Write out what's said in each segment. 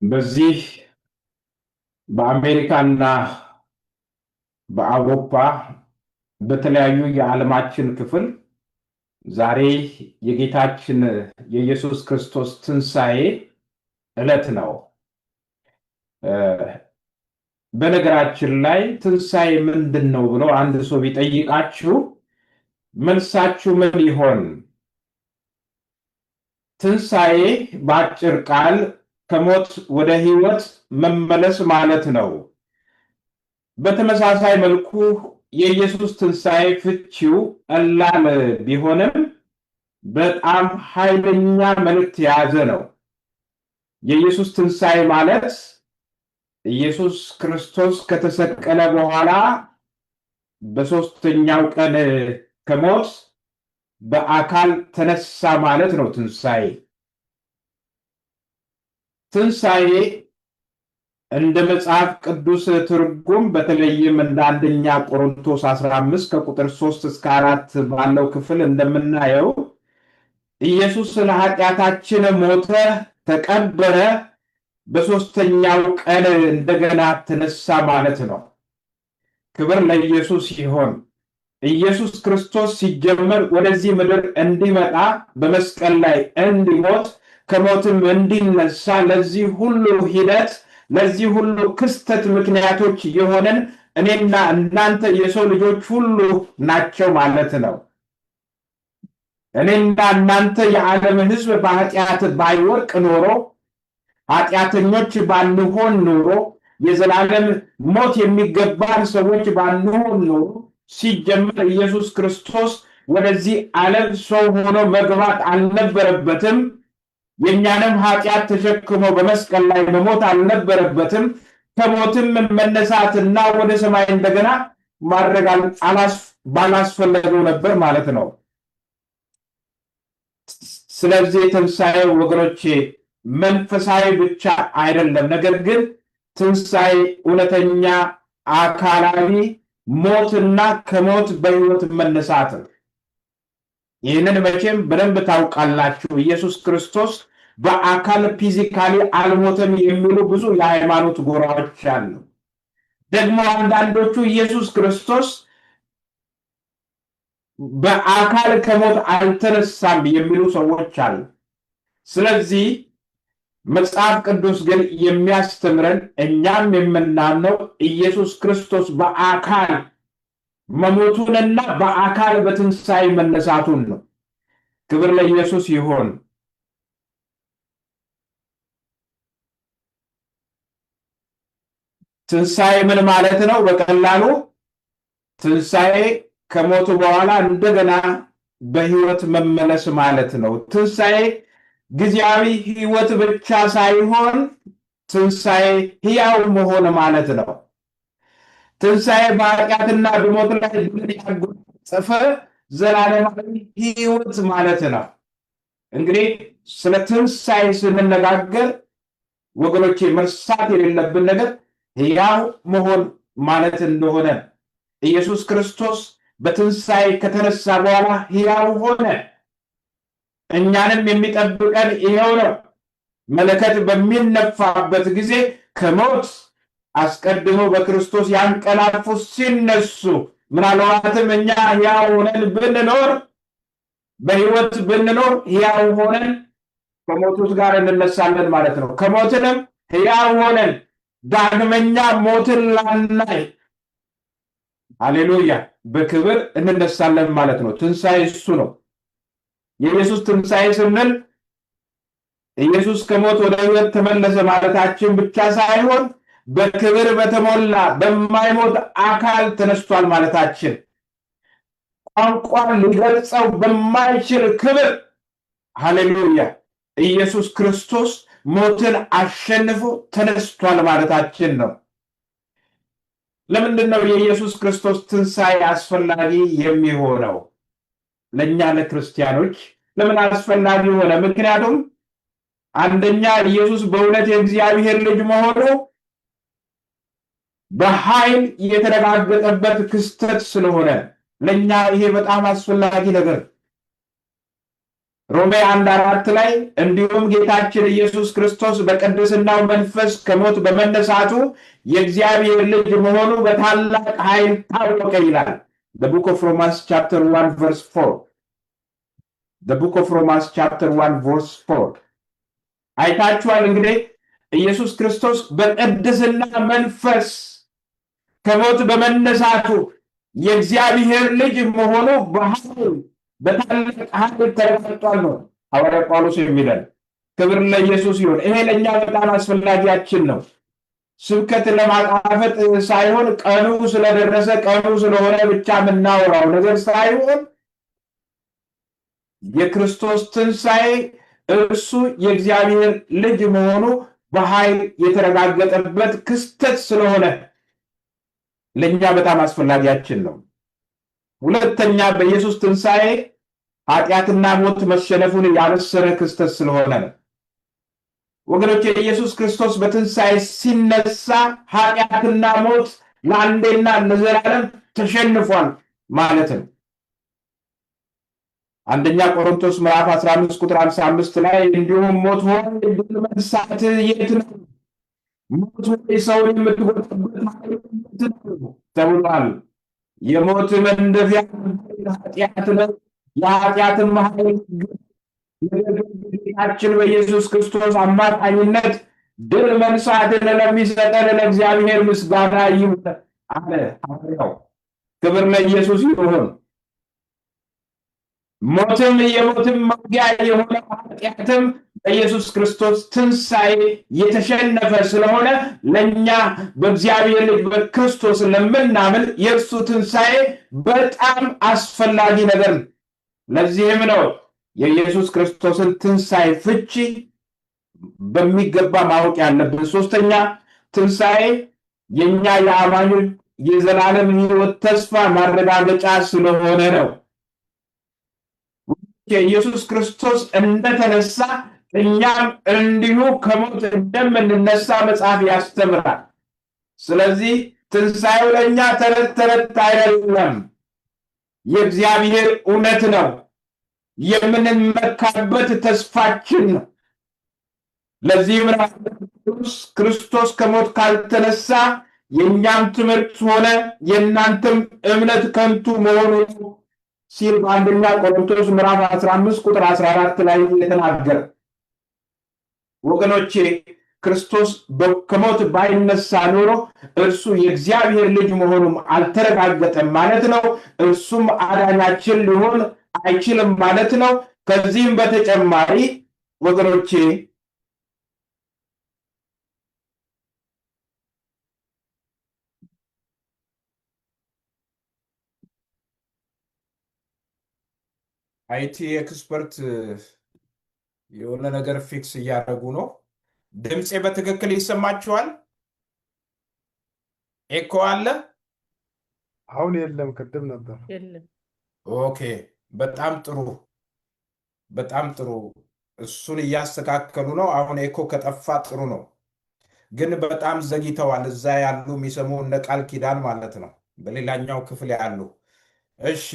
በዚህ በአሜሪካና በአውሮፓ በተለያዩ የዓለማችን ክፍል ዛሬ የጌታችን የኢየሱስ ክርስቶስ ትንሣኤ ዕለት ነው። በነገራችን ላይ ትንሣኤ ምንድን ነው ብሎ አንድ ሰው ቢጠይቃችሁ መልሳችሁ ምን ይሆን? ትንሣኤ በአጭር ቃል ከሞት ወደ ሕይወት መመለስ ማለት ነው። በተመሳሳይ መልኩ የኢየሱስ ትንሣኤ ፍቺው ቀላል ቢሆንም በጣም ኃይለኛ መልእክት የያዘ ነው። የኢየሱስ ትንሣኤ ማለት ኢየሱስ ክርስቶስ ከተሰቀለ በኋላ በሦስተኛው ቀን ከሞት በአካል ተነሳ ማለት ነው። ትንሣኤ እንደ መጽሐፍ ቅዱስ ትርጉም በተለይም እንደ አንደኛ ቆሮንቶስ 15 ከቁጥር 3 እስከ 4 ባለው ክፍል እንደምናየው ኢየሱስ ስለ ኃጢአታችን ሞተ፣ ተቀበረ፣ በሦስተኛው ቀን እንደገና ተነሳ ማለት ነው። ክብር ለኢየሱስ ይሆን። ኢየሱስ ክርስቶስ ሲጀመር ወደዚህ ምድር እንዲመጣ በመስቀል ላይ እንዲሞት ከሞትም እንዲነሳ ለዚህ ሁሉ ሂደት ለዚህ ሁሉ ክስተት ምክንያቶች የሆነን እኔና እናንተ የሰው ልጆች ሁሉ ናቸው ማለት ነው። እኔና እናንተ የዓለም ሕዝብ በኃጢአት ባይወድቅ ኖሮ ኃጢአተኞች ባንሆን ኖሮ የዘላለም ሞት የሚገባን ሰዎች ባንሆን ኖሮ ሲጀመር ኢየሱስ ክርስቶስ ወደዚህ ዓለም ሰው ሆኖ መግባት አልነበረበትም። የእኛንም ኃጢአት ተሸክሞ በመስቀል ላይ መሞት አልነበረበትም። ከሞትም መነሳትና ወደ ሰማይ እንደገና ማድረግ ባላስፈለገው ነበር ማለት ነው። ስለዚህ ትንሣኤ ወገኖቼ መንፈሳዊ ብቻ አይደለም፣ ነገር ግን ትንሣኤ እውነተኛ አካላዊ ሞትና ከሞት በሕይወት መነሳት ነው። ይህንን መቼም በደንብ ታውቃላችሁ። ኢየሱስ ክርስቶስ በአካል ፊዚካሊ አልሞተም የሚሉ ብዙ የሃይማኖት ጎራዎች አሉ። ደግሞ አንዳንዶቹ ኢየሱስ ክርስቶስ በአካል ከሞት አልተነሳም የሚሉ ሰዎች አሉ። ስለዚህ መጽሐፍ ቅዱስ ግን የሚያስተምረን እኛም የምናምነው ኢየሱስ ክርስቶስ በአካል መሞቱንና በአካል በትንሣኤ መነሳቱን ነው። ክብር ለኢየሱስ ይሆን። ትንሣኤ ምን ማለት ነው? በቀላሉ ትንሣኤ ከሞቱ በኋላ እንደገና በሕይወት መመለስ ማለት ነው። ትንሣኤ ጊዜያዊ ሕይወት ብቻ ሳይሆን ትንሣኤ ሕያው መሆን ማለት ነው። ትንሣኤ በኃጢአትና በሞት ላይ ድል ያጎናጸፈ ዘላለማዊ ሕይወት ማለት ነው። እንግዲህ ስለ ትንሣኤ ስንነጋገር ወገኖቼ መርሳት የሌለብን ነገር ሕያው መሆን ማለት እንደሆነ ኢየሱስ ክርስቶስ በትንሣኤ ከተነሳ በኋላ ሕያው ሆነ። እኛንም የሚጠብቀን ይኸው ነው። መለከት በሚነፋበት ጊዜ ከሞት አስቀድሞ በክርስቶስ ያንቀላፉ ሲነሱ ምናልባትም እኛ ሕያው ሆነን ብንኖር በሕይወት ብንኖር ሕያው ሆነን ከሞቱት ጋር እንነሳለን ማለት ነው። ከሞትንም ሕያው ሆነን ዳግመኛ ሞትን ላናይ ሃሌሉያ በክብር እንነሳለን ማለት ነው። ትንሣኤ እሱ ነው። የኢየሱስ ትንሣኤ ስንል ኢየሱስ ከሞት ወደ ሕይወት ተመለሰ ማለታችን ብቻ ሳይሆን በክብር በተሞላ በማይሞት አካል ተነስቷል ማለታችን፣ ቋንቋን ሊገልጸው በማይችል ክብር ሃሌሉያ ኢየሱስ ክርስቶስ ሞትን አሸንፎ ተነስቷል ማለታችን ነው። ለምንድን ነው የኢየሱስ ክርስቶስ ትንሣኤ አስፈላጊ የሚሆነው? ለእኛ ለክርስቲያኖች ለምን አስፈላጊ ሆነ? ምክንያቱም አንደኛ ኢየሱስ በእውነት የእግዚአብሔር ልጅ መሆኑ በኃይል የተረጋገጠበት ክስተት ስለሆነ ለእኛ ይሄ በጣም አስፈላጊ ነገር። ሮሜ 1:4 ላይ እንዲሁም ጌታችን ኢየሱስ ክርስቶስ በቅድስናው መንፈስ ከሞት በመነሳቱ የእግዚአብሔር ልጅ መሆኑ በታላቅ ኃይል ታወቀ ይላል። The book of Romans chapter 1 verse 4. The book of Romans chapter 1 verse 4. አይታችኋል እንግዲህ ኢየሱስ ክርስቶስ በቅድስና መንፈስ ከሞት በመነሳቱ የእግዚአብሔር ልጅ መሆኑ በታላቅ ኃይል ተረጋግጧል ነው ሐዋርያ ጳውሎስ የሚለን። ክብር ለኢየሱስ ይሁን። ይሄ ለእኛ በጣም አስፈላጊያችን ነው። ስብከት ለማጣፈጥ ሳይሆን ቀኑ ስለደረሰ ቀኑ ስለሆነ ብቻ የምናወራው ነገር ሳይሆን የክርስቶስ ትንሣኤ እርሱ የእግዚአብሔር ልጅ መሆኑ በኃይል የተረጋገጠበት ክስተት ስለሆነ ለእኛ በጣም አስፈላጊያችን ነው። ሁለተኛ በኢየሱስ ትንሣኤ ኃጢአትና ሞት መሸነፉን ያበሰረ ክስተት ስለሆነ ነው። ወገኖች የኢየሱስ ክርስቶስ በትንሣኤ ሲነሳ ኃጢአትና ሞት ለአንዴና ለዘላለም ተሸንፏል ማለት ነው። አንደኛ ቆሮንቶስ ምዕራፍ 15 ቁጥር 55 ላይ እንዲሁም ሞት ሆይ ድል መንሳት የት ነው? ሞት ሆይ ሰውን የምትጎዳበት ኃይል ነው ተብሏል። የሞት መንደፊያ ኃጢአት ነው። የኃጢአትን ኃይል ጌታችን በኢየሱስ ክርስቶስ አማካኝነት ድል መንሳትን ለሚሰጠን ለእግዚአብሔር ምስጋና ይሁን አለ ሐዋርያው። ክብር ለኢየሱስ ይሁን። ሞትም የሞትም መውጊያ የሆነ ኃጢአትም በኢየሱስ ክርስቶስ ትንሣኤ የተሸነፈ ስለሆነ ለእኛ በእግዚአብሔር ልጅ በክርስቶስ ለምናምን የእርሱ ትንሣኤ በጣም አስፈላጊ ነገር ነው። ለዚህም ነው የኢየሱስ ክርስቶስን ትንሣኤ ፍቺ በሚገባ ማወቅ ያለብን። ሶስተኛ ትንሣኤ የእኛ የአማኞች የዘላለም ሕይወት ተስፋ ማረጋገጫ ስለሆነ ነው። የኢየሱስ ክርስቶስ እንደተነሳ እኛም እንዲሁ ከሞት እንደምንነሳ መጽሐፍ ያስተምራል። ስለዚህ ትንሣኤው ለእኛ ተረት ተረት አይደለም፣ የእግዚአብሔር እውነት ነው። የምንመካበት ተስፋችን ነው። ለዚህም ክርስቶስ ከሞት ካልተነሳ የእኛም ትምህርት ሆነ የእናንተም እምነት ከንቱ መሆኑ ሲል በአንደኛ ቆሮንቶስ ምዕራፍ 15 ቁጥር 14 ላይ የተናገረ። ወገኖቼ ክርስቶስ ከሞት ባይነሳ ኖሮ እርሱ የእግዚአብሔር ልጅ መሆኑም አልተረጋገጠም ማለት ነው። እርሱም አዳኛችን ሊሆን አይችልም ማለት ነው። ከዚህም በተጨማሪ ወገኖቼ አይቲ ኤክስፐርት የሆነ ነገር ፊክስ እያደረጉ ነው። ድምፄ በትክክል ይሰማችኋል? ኤኮ አለ? አሁን የለም፣ ቅድም ነበር። ኦኬ፣ በጣም ጥሩ በጣም ጥሩ። እሱን እያስተካከሉ ነው። አሁን ኤኮ ከጠፋ ጥሩ ነው። ግን በጣም ዘግይተዋል። እዛ ያሉ የሚሰሙ እነ ቃል ኪዳን ማለት ነው፣ በሌላኛው ክፍል ያሉ። እሺ፣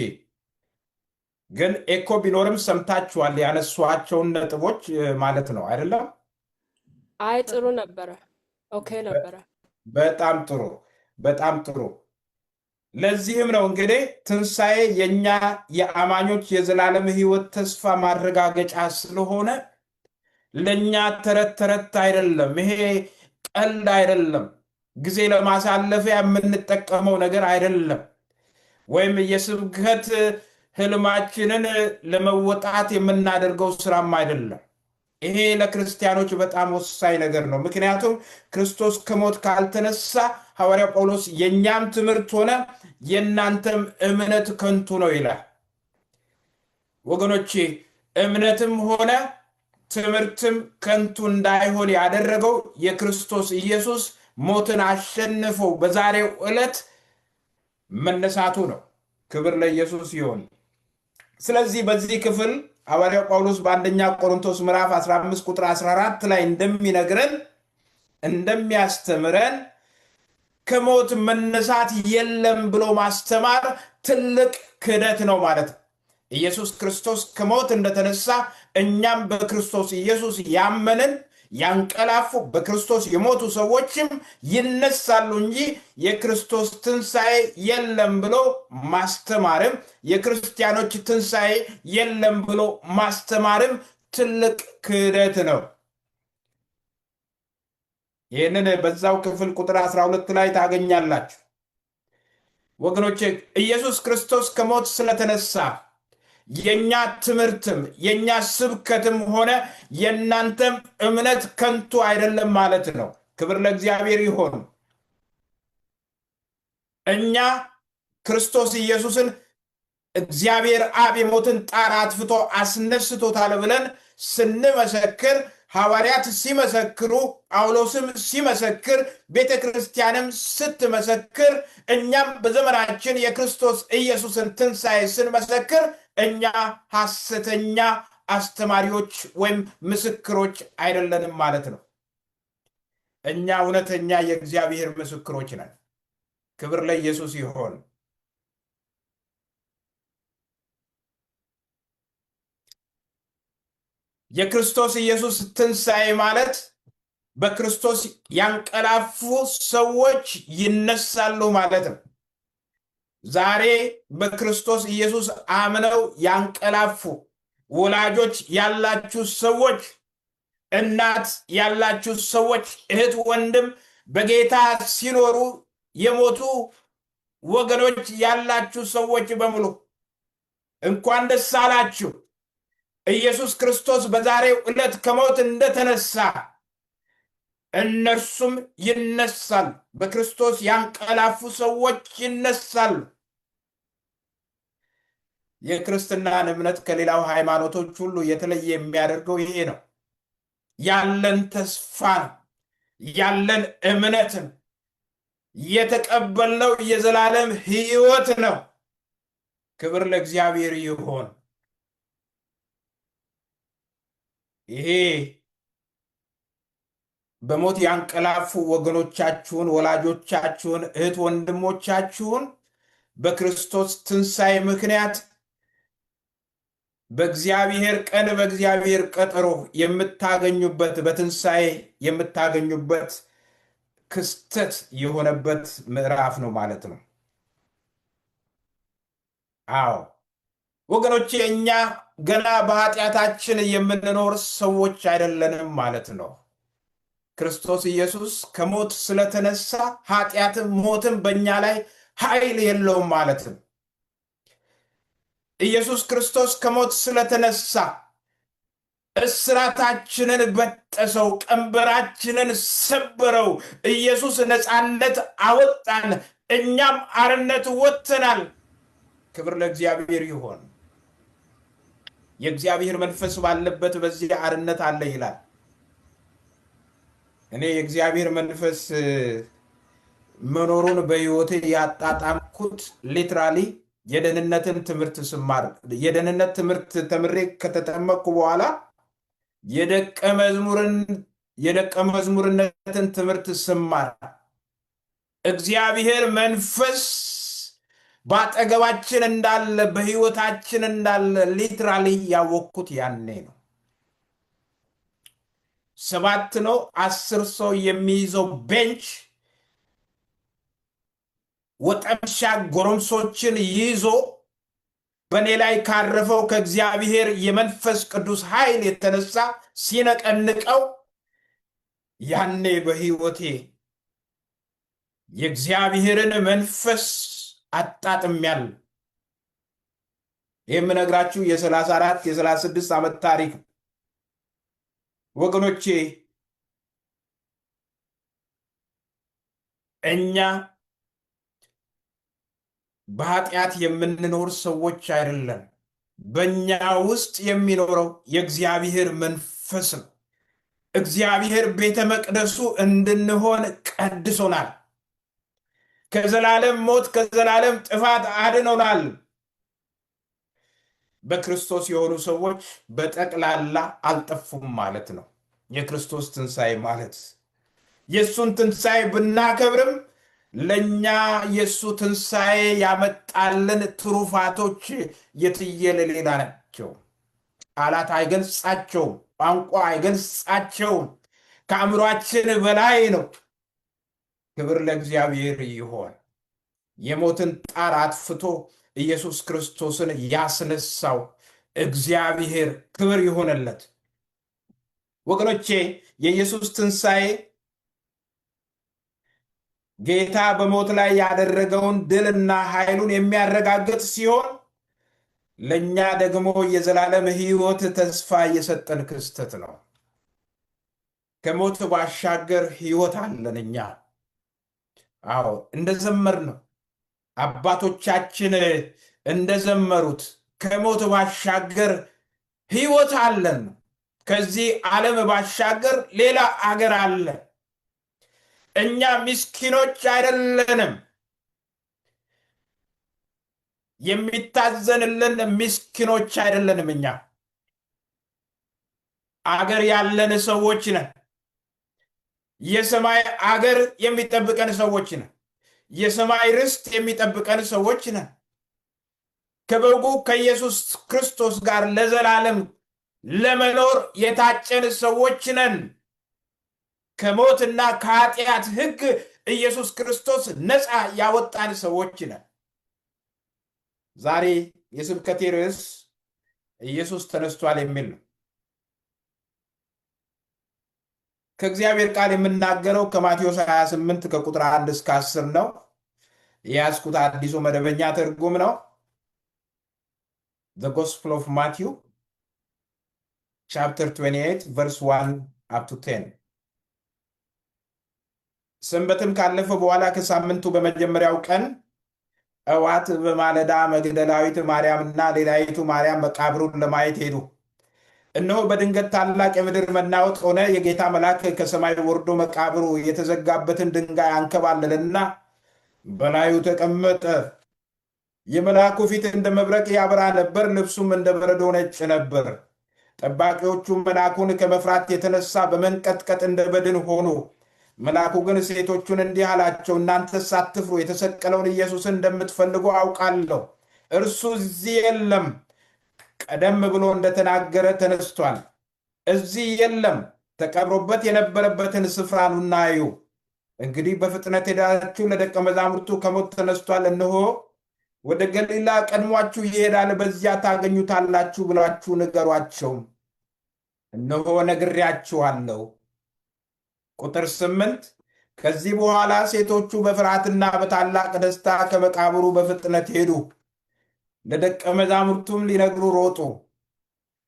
ግን ኤኮ ቢኖርም ሰምታችኋል ያነሷቸውን ነጥቦች ማለት ነው አይደለም? አይ ጥሩ ነበረ። ኦኬ ነበረ። በጣም ጥሩ በጣም ጥሩ። ለዚህም ነው እንግዲህ ትንሣኤ የእኛ የአማኞች የዘላለም ሕይወት ተስፋ ማረጋገጫ ስለሆነ ለእኛ ተረት ተረት አይደለም። ይሄ ቀልድ አይደለም። ጊዜ ለማሳለፊያ የምንጠቀመው ነገር አይደለም። ወይም የስብከት ህልማችንን ለመወጣት የምናደርገው ስራም አይደለም። ይሄ ለክርስቲያኖች በጣም ወሳኝ ነገር ነው። ምክንያቱም ክርስቶስ ከሞት ካልተነሳ ሐዋርያው ጳውሎስ የእኛም ትምህርት ሆነ የእናንተም እምነት ከንቱ ነው ይላል። ወገኖቼ እምነትም ሆነ ትምህርትም ከንቱ እንዳይሆን ያደረገው የክርስቶስ ኢየሱስ ሞትን አሸንፎ በዛሬው ዕለት መነሳቱ ነው። ክብር ለኢየሱስ ይሁን። ስለዚህ በዚህ ክፍል ሐዋርያው ጳውሎስ በአንደኛ ቆሮንቶስ ምዕራፍ 15 ቁጥር 14 ላይ እንደሚነግረን እንደሚያስተምረን ከሞት መነሳት የለም ብሎ ማስተማር ትልቅ ክህደት ነው ማለት ነው። ኢየሱስ ክርስቶስ ከሞት እንደተነሳ እኛም በክርስቶስ ኢየሱስ ያመንን ያንቀላፉ በክርስቶስ የሞቱ ሰዎችም ይነሳሉ እንጂ የክርስቶስ ትንሣኤ የለም ብሎ ማስተማርም የክርስቲያኖች ትንሣኤ የለም ብሎ ማስተማርም ትልቅ ክህደት ነው። ይህንን በዛው ክፍል ቁጥር 12 ላይ ታገኛላችሁ። ወገኖቼ ኢየሱስ ክርስቶስ ከሞት ስለተነሳ የኛ ትምህርትም የኛ ስብከትም ሆነ የናንተም እምነት ከንቱ አይደለም ማለት ነው። ክብር ለእግዚአብሔር ይሁን። እኛ ክርስቶስ ኢየሱስን እግዚአብሔር አብ የሞትን ጣር አጥፍቶ አስነስቶታል ብለን ስንመሰክር፣ ሐዋርያት ሲመሰክሩ፣ ጳውሎስም ሲመሰክር፣ ቤተ ክርስቲያንም ስትመሰክር፣ እኛም በዘመናችን የክርስቶስ ኢየሱስን ትንሣኤ ስንመሰክር እኛ ሐሰተኛ አስተማሪዎች ወይም ምስክሮች አይደለንም ማለት ነው። እኛ እውነተኛ የእግዚአብሔር ምስክሮች ነን። ክብር ለኢየሱስ ይሁን። የክርስቶስ ኢየሱስ ትንሣኤ ማለት በክርስቶስ ያንቀላፉ ሰዎች ይነሳሉ ማለት ነው። ዛሬ በክርስቶስ ኢየሱስ አምነው ያንቀላፉ ወላጆች ያላችሁ ሰዎች፣ እናት ያላችሁ ሰዎች፣ እህት ወንድም በጌታ ሲኖሩ የሞቱ ወገኖች ያላችሁ ሰዎች በሙሉ እንኳን ደስ አላችሁ። ኢየሱስ ክርስቶስ በዛሬው ዕለት ከሞት እንደተነሳ እነርሱም ይነሳሉ። በክርስቶስ ያንቀላፉ ሰዎች ይነሳሉ። የክርስትናን እምነት ከሌላው ሃይማኖቶች ሁሉ የተለየ የሚያደርገው ይሄ ነው። ያለን ተስፋ ነው፣ ያለን እምነት ነው፣ የተቀበልነው የዘላለም ሕይወት ነው። ክብር ለእግዚአብሔር ይሁን። ይሄ በሞት ያንቀላፉ ወገኖቻችሁን፣ ወላጆቻችሁን፣ እህት ወንድሞቻችሁን በክርስቶስ ትንሣኤ ምክንያት በእግዚአብሔር ቀን በእግዚአብሔር ቀጠሮ የምታገኙበት በትንሣኤ የምታገኙበት ክስተት የሆነበት ምዕራፍ ነው ማለት ነው። አዎ ወገኖቼ፣ እኛ ገና በኃጢአታችን የምንኖር ሰዎች አይደለንም ማለት ነው። ክርስቶስ ኢየሱስ ከሞት ስለተነሳ ኃጢአትም ሞትም በእኛ ላይ ኃይል የለውም ማለት ነው። ኢየሱስ ክርስቶስ ከሞት ስለተነሳ እስራታችንን በጠሰው፣ ቀንበራችንን ሰበረው። ኢየሱስ ነፃነት አወጣን፣ እኛም አርነት ወጥተናል። ክብር ለእግዚአብሔር ይሁን። የእግዚአብሔር መንፈስ ባለበት በዚህ አርነት አለ ይላል። እኔ የእግዚአብሔር መንፈስ መኖሩን በሕይወቴ ያጣጣምኩት ሊትራሊ የደህንነትን ትምህርት ስማር፣ የደህንነት ትምህርት ተምሬ ከተጠመቅኩ በኋላ የደቀ መዝሙርነትን ትምህርት ስማር እግዚአብሔር መንፈስ በአጠገባችን እንዳለ በሕይወታችን እንዳለ ሊትራሊ ያወቅኩት ያኔ ነው። 7 ነው 10 ሰው የሚይዘው ቤንች ወጠምሻ ጎረምሶችን ይዞ በእኔ ላይ ካረፈው ከእግዚአብሔር የመንፈስ ቅዱስ ኃይል የተነሳ ሲነቀንቀው ያኔ በሕይወቴ የእግዚአብሔርን መንፈስ አጣጥሜያለሁ። ይህ የምነግራችሁ የ34 የ36 ዓመት ታሪክ ወገኖቼ። እኛ በኃጢአት የምንኖር ሰዎች አይደለም። በእኛ ውስጥ የሚኖረው የእግዚአብሔር መንፈስ ነው። እግዚአብሔር ቤተ መቅደሱ እንድንሆን ቀድሶናል። ከዘላለም ሞት ከዘላለም ጥፋት አድኖናል። በክርስቶስ የሆኑ ሰዎች በጠቅላላ አልጠፉም ማለት ነው። የክርስቶስ ትንሣኤ ማለት የእሱን ትንሣኤ ብናከብርም ለእኛ የእሱ ትንሣኤ ያመጣልን ትሩፋቶች የትየለሌላ ናቸው። ቃላት አይገልጻቸውም፣ ቋንቋ አይገልጻቸውም። ከአእምሯችን በላይ ነው። ክብር ለእግዚአብሔር ይሆን። የሞትን ጣር አጥፍቶ ኢየሱስ ክርስቶስን ያስነሳው እግዚአብሔር ክብር ይሆንለት። ወገኖቼ የኢየሱስ ትንሣኤ ጌታ በሞት ላይ ያደረገውን ድልና ኃይሉን የሚያረጋግጥ ሲሆን ለእኛ ደግሞ የዘላለም ሕይወት ተስፋ የሰጠን ክስተት ነው። ከሞት ባሻገር ሕይወት አለን እኛ። አዎ እንደዘመር ነው አባቶቻችን እንደዘመሩት ከሞት ባሻገር ሕይወት አለን። ከዚህ ዓለም ባሻገር ሌላ አገር አለ። እኛ ምስኪኖች አይደለንም። የሚታዘንልን ምስኪኖች አይደለንም። እኛ አገር ያለን ሰዎች ነን። የሰማይ አገር የሚጠብቀን ሰዎች ነን። የሰማይ ርስት የሚጠብቀን ሰዎች ነን። ከበጉ ከኢየሱስ ክርስቶስ ጋር ለዘላለም ለመኖር የታጨን ሰዎች ነን። ከሞትና ከኃጢአት ሕግ ኢየሱስ ክርስቶስ ነፃ ያወጣን ሰዎች ነን። ዛሬ የስብከቴ ርዕስ ኢየሱስ ተነስቷል የሚል ነው። ከእግዚአብሔር ቃል የምናገረው ከማቴዎስ 28 ከቁጥር 1 እስከ 10 ነው። የያዝኩት አዲሱ መደበኛ ትርጉም ነው። The Gospel of Matthew chapter 28 verse 1 up to 10። ሰንበትም ካለፈ በኋላ ከሳምንቱ በመጀመሪያው ቀን ጠዋት በማለዳ መግደላዊት ማርያምና ሌላይቱ ማርያም መቃብሩን ለማየት ሄዱ። እነሆ በድንገት ታላቅ የምድር መናወጥ ሆነ። የጌታ መልአክ ከሰማይ ወርዶ መቃብሩ የተዘጋበትን ድንጋይ አንከባለለና በላዩ ተቀመጠ። የመልአኩ ፊት እንደ መብረቅ ያበራ ነበር፣ ልብሱም እንደ በረዶ ነጭ ነበር። ጠባቂዎቹ መልአኩን ከመፍራት የተነሳ በመንቀጥቀጥ እንደ በድን ሆኑ። መልአኩ ግን ሴቶቹን እንዲህ አላቸው፣ እናንተስ አትፍሩ፣ የተሰቀለውን ኢየሱስን እንደምትፈልጉ አውቃለሁ። እርሱ እዚህ የለም፣ ቀደም ብሎ እንደተናገረ ተነስቷል። እዚህ የለም፣ ተቀብሮበት የነበረበትን ስፍራ ኑና እዩ። እንግዲህ በፍጥነት ሄዳችሁ ለደቀ መዛሙርቱ ከሞት ተነስቷል፣ እነሆ ወደ ገሊላ ቀድሟችሁ ይሄዳል፣ በዚያ ታገኙታላችሁ ብላችሁ ንገሯቸው። እነሆ ነግሬያችኋለሁ። ቁጥር 8 ከዚህ በኋላ ሴቶቹ በፍርሃትና በታላቅ ደስታ ከመቃብሩ በፍጥነት ሄዱ፣ ለደቀ መዛሙርቱም ሊነግሩ ሮጡ።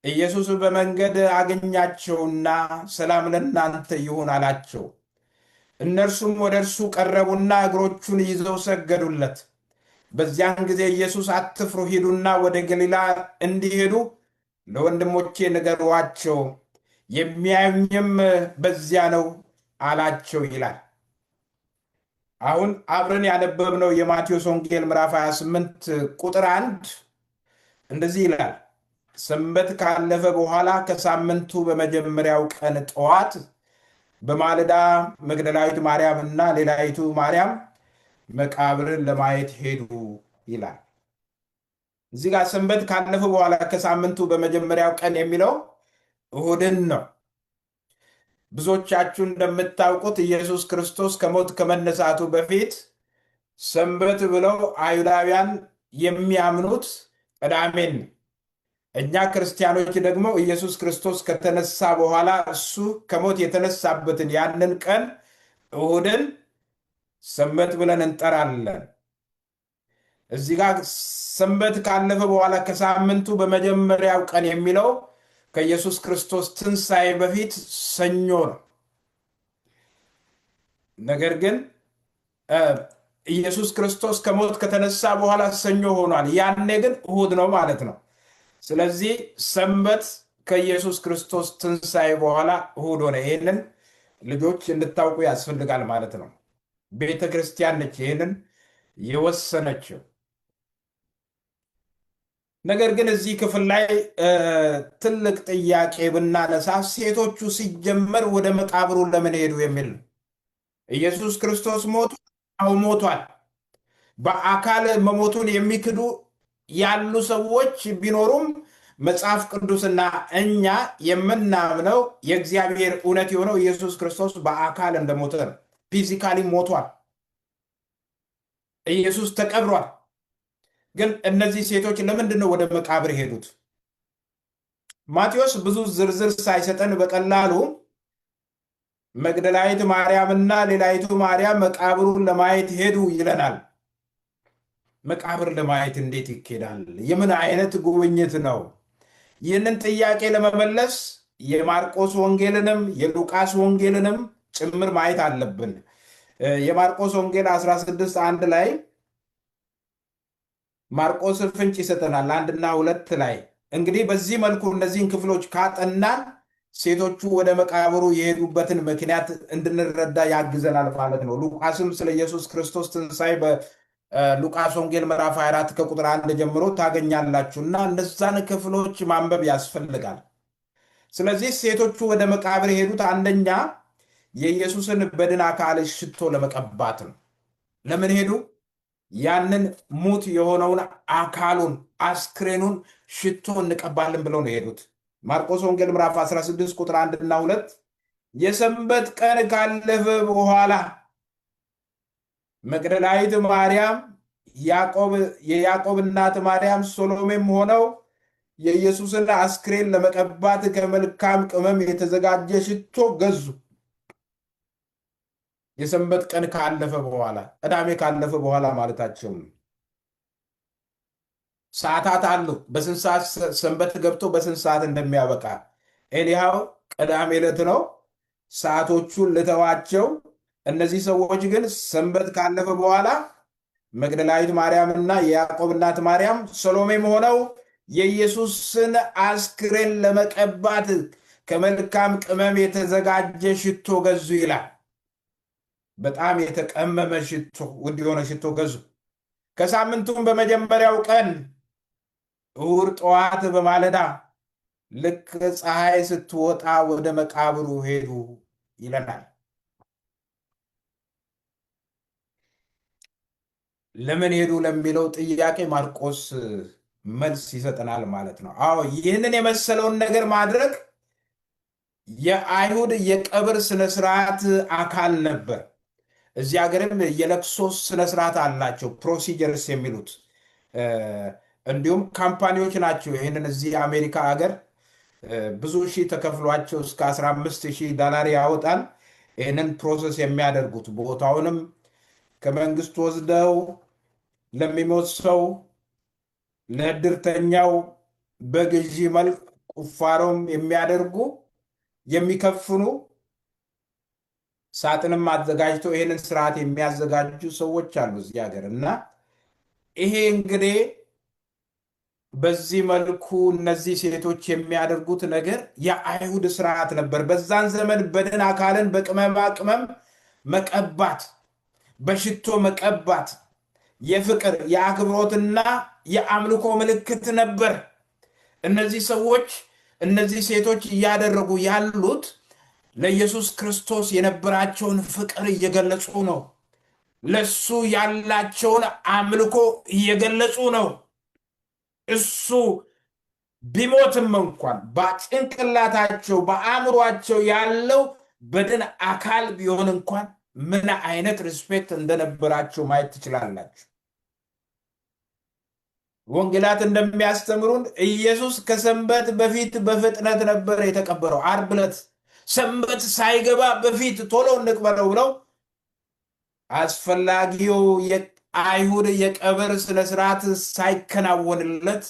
ኢየሱስ በመንገድ አገኛቸውና ሰላም ለእናንተ ይሁን አላቸው። እነርሱም ወደ እርሱ ቀረቡና እግሮቹን ይዘው ሰገዱለት። በዚያን ጊዜ ኢየሱስ አትፍሩ፣ ሂዱና ወደ ገሊላ እንዲሄዱ ለወንድሞቼ ንገሯቸው፣ የሚያዩኝም በዚያ ነው አላቸው ይላል። አሁን አብረን ያነበብነው የማቴዎስ ወንጌል ምዕራፍ 28 ቁጥር 1 እንደዚህ ይላል። ሰንበት ካለፈ በኋላ ከሳምንቱ በመጀመሪያው ቀን ጠዋት በማለዳ መግደላዊት ማርያም እና ሌላይቱ ማርያም መቃብርን ለማየት ሄዱ ይላል። እዚህ ጋር ሰንበት ካለፈ በኋላ ከሳምንቱ በመጀመሪያው ቀን የሚለው እሁድን ነው። ብዙዎቻችሁ እንደምታውቁት ኢየሱስ ክርስቶስ ከሞት ከመነሳቱ በፊት ሰንበት ብለው አይሁዳውያን የሚያምኑት ቅዳሜን፣ እኛ ክርስቲያኖች ደግሞ ኢየሱስ ክርስቶስ ከተነሳ በኋላ እሱ ከሞት የተነሳበትን ያንን ቀን እሁድን ሰንበት ብለን እንጠራለን። እዚህ ጋር ሰንበት ካለፈ በኋላ ከሳምንቱ በመጀመሪያው ቀን የሚለው ከኢየሱስ ክርስቶስ ትንሣኤ በፊት ሰኞ ነው። ነገር ግን ኢየሱስ ክርስቶስ ከሞት ከተነሳ በኋላ ሰኞ ሆኗል። ያኔ ግን እሁድ ነው ማለት ነው። ስለዚህ ሰንበት ከኢየሱስ ክርስቶስ ትንሣኤ በኋላ እሁድ ሆነ። ይህንን ልጆች እንድታውቁ ያስፈልጋል ማለት ነው። ቤተ ክርስቲያን ነች ይህንን የወሰነችው። ነገር ግን እዚህ ክፍል ላይ ትልቅ ጥያቄ ብናነሳ ሴቶቹ ሲጀመር ወደ መቃብሩ ለምን ሄዱ የሚል ነው። ኢየሱስ ክርስቶስ ሞቷል። በአካል መሞቱን የሚክዱ ያሉ ሰዎች ቢኖሩም መጽሐፍ ቅዱስና እኛ የምናምነው የእግዚአብሔር እውነት የሆነው ኢየሱስ ክርስቶስ በአካል እንደሞተ ነው። ፊዚካሊ ሞቷል። ኢየሱስ ተቀብሯል። ግን እነዚህ ሴቶች ለምንድን ነው ወደ መቃብር ሄዱት? ማቴዎስ ብዙ ዝርዝር ሳይሰጠን በቀላሉ መግደላዊት ማርያምና ሌላይቱ ማርያም መቃብሩን ለማየት ሄዱ ይለናል። መቃብር ለማየት እንዴት ይኬዳል? የምን አይነት ጉብኝት ነው? ይህንን ጥያቄ ለመመለስ የማርቆስ ወንጌልንም የሉቃስ ወንጌልንም ጭምር ማየት አለብን። የማርቆስ ወንጌል 16:1 ላይ ማርቆስ ፍንጭ ይሰጠናል። 1እና 2 ላይ እንግዲህ በዚህ መልኩ እነዚህን ክፍሎች ካጠናን ሴቶቹ ወደ መቃብሩ የሄዱበትን ምክንያት እንድንረዳ ያግዘናል ማለት ነው። ሉቃስም ስለ ኢየሱስ ክርስቶስ ትንሣኤ በሉቃስ ወንጌል ምዕራፍ 24 ከቁጥር 1 ጀምሮ ታገኛላችሁ እና እነዛን ክፍሎች ማንበብ ያስፈልጋል። ስለዚህ ሴቶቹ ወደ መቃብር የሄዱት አንደኛ የኢየሱስን በድን አካል ሽቶ ለመቀባት ነው። ለምን ሄዱ? ያንን ሙት የሆነውን አካሉን አስክሬኑን ሽቶ እንቀባለን ብለው ነው የሄዱት። ማርቆስ ወንጌል ምዕራፍ 16 ቁጥር 1 እና 2 የሰንበት ቀን ካለፈ በኋላ መግደላዊት ማርያም፣ የያዕቆብ እናት ማርያም፣ ሶሎሜም ሆነው የኢየሱስን አስክሬን ለመቀባት ከመልካም ቅመም የተዘጋጀ ሽቶ ገዙ። የሰንበት ቀን ካለፈ በኋላ ቅዳሜ ካለፈ በኋላ ማለታቸው ነው። ሰዓታት አሉ። በስንት ሰዓት ሰንበት ገብቶ በስንት ሰዓት እንደሚያበቃ ኤሊያው ቅዳሜ ዕለት ነው። ሰዓቶቹን ልተዋቸው። እነዚህ ሰዎች ግን ሰንበት ካለፈ በኋላ መግደላዊት ማርያምና የያዕቆብ እናት ማርያም ሰሎሜም ሆነው የኢየሱስን አስክሬን ለመቀባት ከመልካም ቅመም የተዘጋጀ ሽቶ ገዙ ይላል። በጣም የተቀመመ ሽቶ፣ ውድ የሆነ ሽቶ ገዙ። ከሳምንቱም በመጀመሪያው ቀን እሑድ ጠዋት በማለዳ ልክ ፀሐይ ስትወጣ ወደ መቃብሩ ሄዱ ይለናል። ለምን ሄዱ ለሚለው ጥያቄ ማርቆስ መልስ ይሰጠናል ማለት ነው። አዎ ይህንን የመሰለውን ነገር ማድረግ የአይሁድ የቀብር ስነስርዓት አካል ነበር። እዚህ ሀገርም የለቅሶ ስነስርዓት አላቸው፣ ፕሮሲጀርስ የሚሉት እንዲሁም ካምፓኒዎች ናቸው። ይህንን እዚህ አሜሪካ ሀገር ብዙ ሺህ ተከፍሏቸው እስከ $15,000 ያወጣል ይህንን ፕሮሰስ የሚያደርጉት። ቦታውንም ከመንግስት ወስደው ለሚሞት ሰው ለእድርተኛው በግዢ መልክ ቁፋሮም የሚያደርጉ የሚከፍኑ ሳጥንም አዘጋጅተው ይህንን ስርዓት የሚያዘጋጁ ሰዎች አሉ እዚህ ሀገር እና ይሄ እንግዲህ በዚህ መልኩ እነዚህ ሴቶች የሚያደርጉት ነገር የአይሁድ ስርዓት ነበር። በዛን ዘመን በድን አካልን በቅመማ ቅመም መቀባት፣ በሽቶ መቀባት የፍቅር የአክብሮትና የአምልኮ ምልክት ነበር። እነዚህ ሴቶች እያደረጉ ያሉት ለኢየሱስ ክርስቶስ የነበራቸውን ፍቅር እየገለጹ ነው። ለሱ ያላቸውን አምልኮ እየገለጹ ነው። እሱ ቢሞትም እንኳን በጭንቅላታቸው በአእምሯቸው ያለው በድን አካል ቢሆን እንኳን ምን አይነት ሪስፔክት እንደነበራቸው ማየት ትችላላችሁ። ወንጌላት እንደሚያስተምሩን ኢየሱስ ከሰንበት በፊት በፍጥነት ነበር የተቀበረው። ዓርብ ዕለት ሰንበት ሳይገባ በፊት ቶሎ እንቅበረው ብለው አስፈላጊው የአይሁድ የቀብር ስነስርዓት ሳይከናወንለት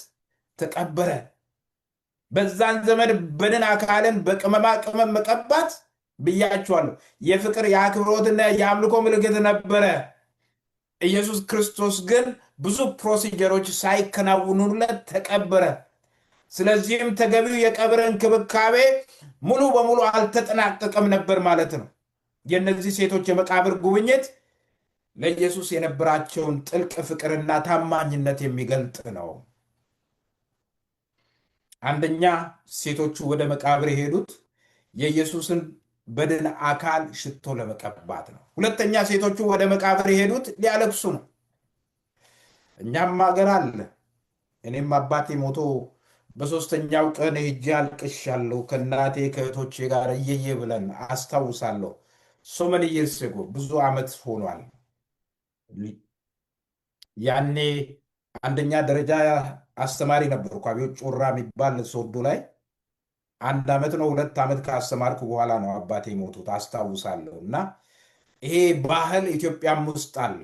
ተቀበረ። በዛን ዘመን በድን አካልን በቅመማ ቅመም መቀባት ብያቸዋለሁ፣ የፍቅር የአክብሮትና የአምልኮ ምልክት ነበረ። ኢየሱስ ክርስቶስ ግን ብዙ ፕሮሲጀሮች ሳይከናወኑለት ተቀበረ። ስለዚህም ተገቢው የቀብር እንክብካቤ ሙሉ በሙሉ አልተጠናቀቀም ነበር ማለት ነው። የእነዚህ ሴቶች የመቃብር ጉብኝት ለኢየሱስ የነበራቸውን ጥልቅ ፍቅርና ታማኝነት የሚገልጥ ነው። አንደኛ ሴቶቹ ወደ መቃብር የሄዱት የኢየሱስን በድን አካል ሽቶ ለመቀባት ነው። ሁለተኛ ሴቶቹ ወደ መቃብር የሄዱት ሊያለቅሱ ነው። እኛም ሀገር አለ። እኔም አባቴ ሞቶ በሶስተኛው ቀን ሄጄ አልቅሻለሁ ከእናቴ ከእህቶቼ ጋር እየየ ብለን አስታውሳለሁ። ሶመን ይርስ ብዙ ዓመት ሆኗል። ያኔ አንደኛ ደረጃ አስተማሪ ነበርኩ። አብዮት ጮራ የሚባል ሶዶ ላይ 1 ዓመት ነው 2 ዓመት ካስተማርኩ በኋላ ነው አባቴ ሞቱት አስታውሳለሁ። እና ይሄ ባህል ኢትዮጵያም ውስጥ አለ።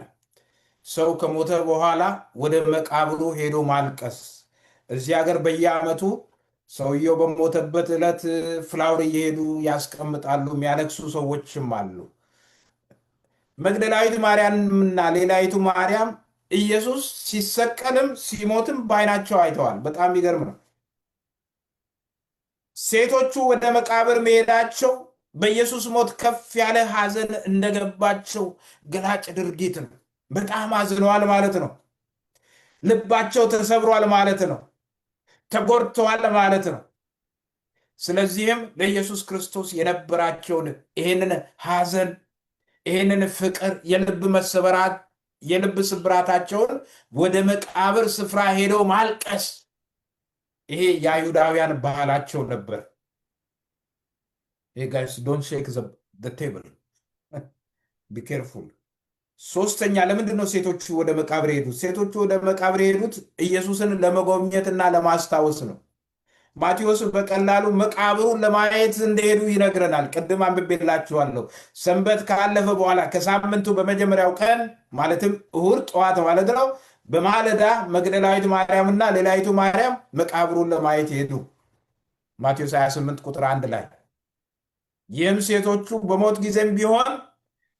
ሰው ከሞተ በኋላ ወደ መቃብሩ ሄዶ ማልቀስ። እዚህ ሀገር በየዓመቱ ሰውየው በሞተበት ዕለት ፍላወር እየሄዱ ያስቀምጣሉ፣ የሚያለቅሱ ሰዎችም አሉ። መግደላዊት ማርያምና ሌላይቱ ማርያም ኢየሱስ ሲሰቀልም ሲሞትም በዓይናቸው አይተዋል። በጣም ይገርም ነው። ሴቶቹ ወደ መቃብር መሄዳቸው በኢየሱስ ሞት ከፍ ያለ ሐዘን እንደገባቸው ገላጭ ድርጊት ነው። በጣም አዝነዋል ማለት ነው። ልባቸው ተሰብሯል ማለት ነው። ተጎድተዋል ማለት ነው። ስለዚህም ለኢየሱስ ክርስቶስ የነበራቸውን ይህንን ሐዘን፣ ይህንን ፍቅር፣ የልብ መሰበራት፣ የልብ ስብራታቸውን ወደ መቃብር ስፍራ ሄደው ማልቀስ ይሄ የአይሁዳውያን ባህላቸው ነበር። ጋይስ ዶንት ሼክ ዘ ቴብል ቢ ኬርፉል። ሶስተኛ ለምንድን ነው ሴቶቹ ወደ መቃብር ሄዱት? ሴቶቹ ወደ መቃብር ሄዱት ኢየሱስን ለመጎብኘትና ለማስታወስ ነው። ማቴዎስ በቀላሉ መቃብሩን ለማየት እንደሄዱ ይነግረናል። ቅድም አንብቤላችኋለሁ። ሰንበት ካለፈ በኋላ ከሳምንቱ በመጀመሪያው ቀን ማለትም እሁድ ጠዋት ማለት ነው፣ በማለዳ መግደላዊት ማርያምና ሌላይቱ ማርያም መቃብሩን ለማየት ሄዱ። ማቴዎስ 28 ቁጥር 1 ላይ ይህም ሴቶቹ በሞት ጊዜም ቢሆን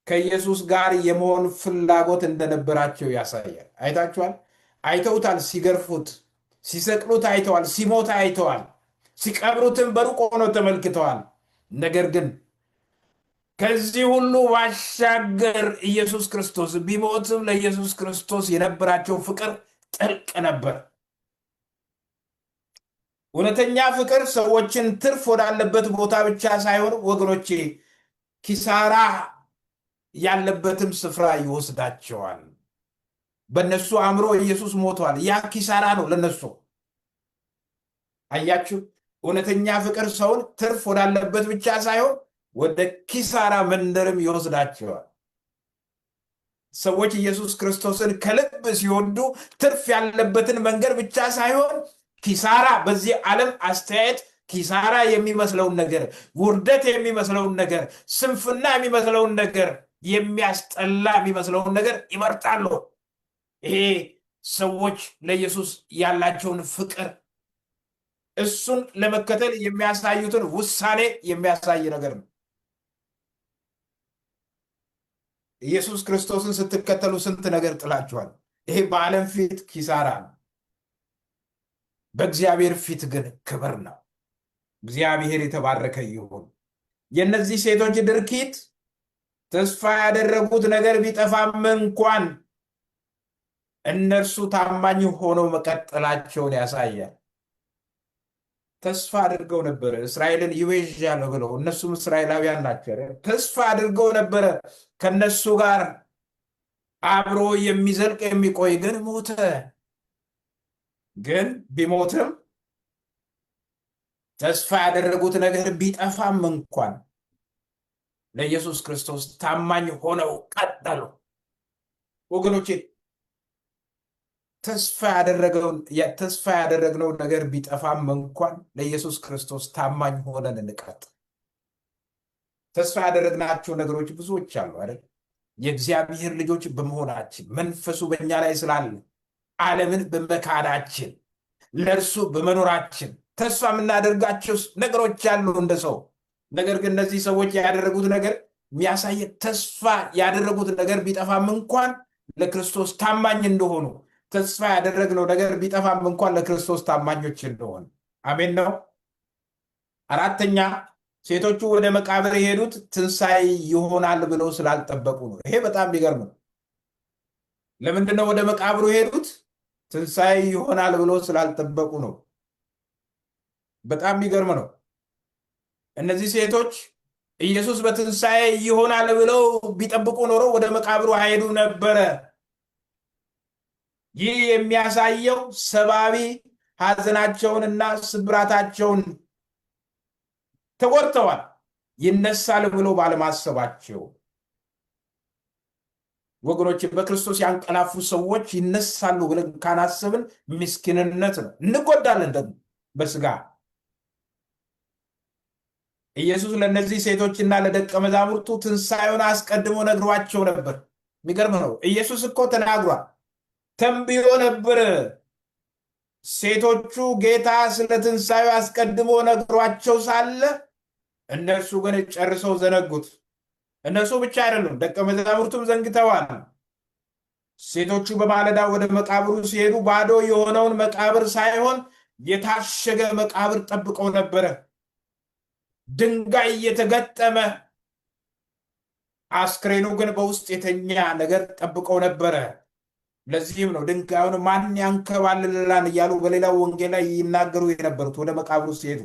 ከኢየሱስ ጋር የመሆን ፍላጎት እንደነበራቸው ያሳያል። አይታችኋል። አይተውታል። ሲገርፉት፣ ሲሰቅሉት አይተዋል። ሲሞት አይተዋል። ሲቀብሩትም በሩቅ ሆነው ተመልክተዋል። ነገር ግን ከዚህ ሁሉ ባሻገር ኢየሱስ ክርስቶስ ቢሞትም ለኢየሱስ ክርስቶስ የነበራቸው ፍቅር ጥልቅ ነበር። እውነተኛ ፍቅር ሰዎችን ትርፍ ወዳለበት ቦታ ብቻ ሳይሆን ወገኖቼ ኪሳራ ያለበትም ስፍራ ይወስዳቸዋል። በነሱ አእምሮ ኢየሱስ ሞቷል። ያ ኪሳራ ነው ለነሱ። አያችሁ፣ እውነተኛ ፍቅር ሰውን ትርፍ ወዳለበት ብቻ ሳይሆን ወደ ኪሳራ መንደርም ይወስዳቸዋል። ሰዎች ኢየሱስ ክርስቶስን ከልብ ሲወዱ ትርፍ ያለበትን መንገድ ብቻ ሳይሆን ኪሳራ፣ በዚህ ዓለም አስተያየት ኪሳራ የሚመስለውን ነገር፣ ውርደት የሚመስለውን ነገር፣ ስንፍና የሚመስለውን ነገር፣ የሚያስጠላ የሚመስለውን ነገር ይመርጣሉ። ይሄ ሰዎች ለኢየሱስ ያላቸውን ፍቅር፣ እሱን ለመከተል የሚያሳዩትን ውሳኔ የሚያሳይ ነገር ነው። ኢየሱስ ክርስቶስን ስትከተሉ ስንት ነገር ጥላችኋል። ይሄ በዓለም ፊት ኪሳራ ነው፣ በእግዚአብሔር ፊት ግን ክብር ነው። እግዚአብሔር የተባረከ ይሁን። የእነዚህ ሴቶች ድርጊት ተስፋ ያደረጉት ነገር ቢጠፋም እንኳን እነርሱ ታማኝ ሆነው መቀጠላቸውን ያሳያል። ተስፋ አድርገው ነበረ እስራኤልን ይቤዣለሁ ብለው፣ እነሱም እስራኤላውያን ናቸው። ተስፋ አድርገው ነበረ ከነሱ ጋር አብሮ የሚዘልቅ የሚቆይ፣ ግን ሞተ። ግን ቢሞትም ተስፋ ያደረጉት ነገር ቢጠፋም እንኳን ለኢየሱስ ክርስቶስ ታማኝ ሆነው ቀጠሉ። ወገኖቼ ተስፋ ያደረግነው ነገር ቢጠፋም እንኳን ለኢየሱስ ክርስቶስ ታማኝ ሆነን እንቀጥል። ተስፋ ያደረግናቸው ነገሮች ብዙዎች አሉ አይደል? የእግዚአብሔር ልጆች በመሆናችን፣ መንፈሱ በእኛ ላይ ስላለ፣ ዓለምን በመካዳችን፣ ለእርሱ በመኖራችን ተስፋ የምናደርጋቸው ነገሮች አሉ እንደ ሰው። ነገር ግን እነዚህ ሰዎች ያደረጉት ነገር የሚያሳየ ተስፋ ያደረጉት ነገር ቢጠፋም እንኳን ለክርስቶስ ታማኝ እንደሆኑ፣ ተስፋ ያደረግነው ነገር ቢጠፋም እንኳን ለክርስቶስ ታማኞች እንደሆኑ። አሜን ነው። አራተኛ፣ ሴቶቹ ወደ መቃብር የሄዱት ትንሣኤ ይሆናል ብለው ስላልጠበቁ ነው። ይሄ በጣም ቢገርም ነው። ለምንድን ነው ወደ መቃብሩ የሄዱት? ትንሣኤ ይሆናል ብለው ስላልጠበቁ ነው። በጣም ቢገርም ነው። እነዚህ ሴቶች ኢየሱስ በትንሣኤ ይሆናል ብለው ቢጠብቁ ኖሮ ወደ መቃብሩ አይሄዱ ነበረ። ይህ የሚያሳየው ሰብአዊ ሐዘናቸውንና ስብራታቸውን ተወርተዋል። ይነሳል ብሎ ባለማሰባቸው ወገኖች፣ በክርስቶስ ያንቀላፉ ሰዎች ይነሳሉ ብለን ካናሰብን ምስኪንነት ነው። እንጎዳለን ደግሞ በስጋ። ኢየሱስ ለእነዚህ ሴቶችና ለደቀ መዛሙርቱ ትንሣኤውን አስቀድሞ ነግሯቸው ነበር። የሚገርም ነው። ኢየሱስ እኮ ተናግሯል፣ ተንብዮ ነበር። ሴቶቹ ጌታ ስለ ትንሣኤው አስቀድሞ ነግሯቸው ሳለ እነርሱ ግን ጨርሰው ዘነጉት። እነሱ ብቻ አይደሉም፣ ደቀ መዛሙርቱም ዘንግተዋል። ሴቶቹ በማለዳ ወደ መቃብሩ ሲሄዱ ባዶ የሆነውን መቃብር ሳይሆን የታሸገ መቃብር ጠብቀው ነበረ። ድንጋይ የተገጠመ፣ አስክሬኑ ግን በውስጥ የተኛ ነገር ጠብቀው ነበረ። ለዚህም ነው ድንጋዩን ማን ያንከባልላን እያሉ በሌላው ወንጌል ላይ ይናገሩ የነበሩት ወደ መቃብሩ ሲሄዱ።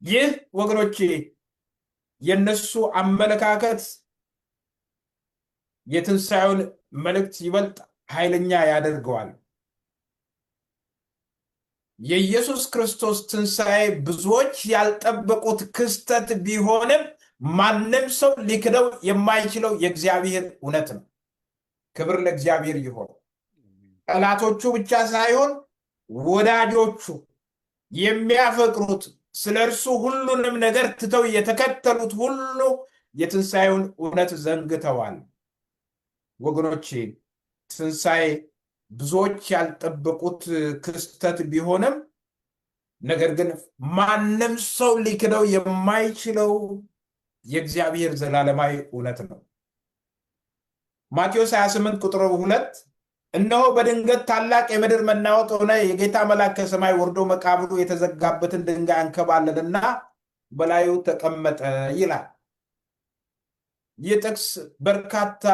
ይህ ወገኖቼ የነሱ አመለካከት የትንሣኤውን መልእክት ይበልጥ ኃይለኛ ያደርገዋል። የኢየሱስ ክርስቶስ ትንሣኤ ብዙዎች ያልጠበቁት ክስተት ቢሆንም ማንም ሰው ሊክደው የማይችለው የእግዚአብሔር እውነት ነው። ክብር ለእግዚአብሔር ይሁን። ጠላቶቹ ብቻ ሳይሆን ወዳጆቹ፣ የሚያፈቅሩት፣ ስለ እርሱ ሁሉንም ነገር ትተው የተከተሉት ሁሉ የትንሣኤውን እውነት ዘንግተዋል። ወገኖቼ ትንሣኤ ብዙዎች ያልጠበቁት ክስተት ቢሆንም ነገር ግን ማንም ሰው ሊክደው የማይችለው የእግዚአብሔር ዘላለማዊ እውነት ነው። ማቴዎስ 28 ቁጥር 2 እነሆ በድንገት ታላቅ የምድር መናወጥ ሆነ፣ የጌታ መልአክ ከሰማይ ወርዶ መቃብሩ የተዘጋበትን ድንጋይ አንከባለልና በላዩ ተቀመጠ ይላል። ይህ ጥቅስ በርካታ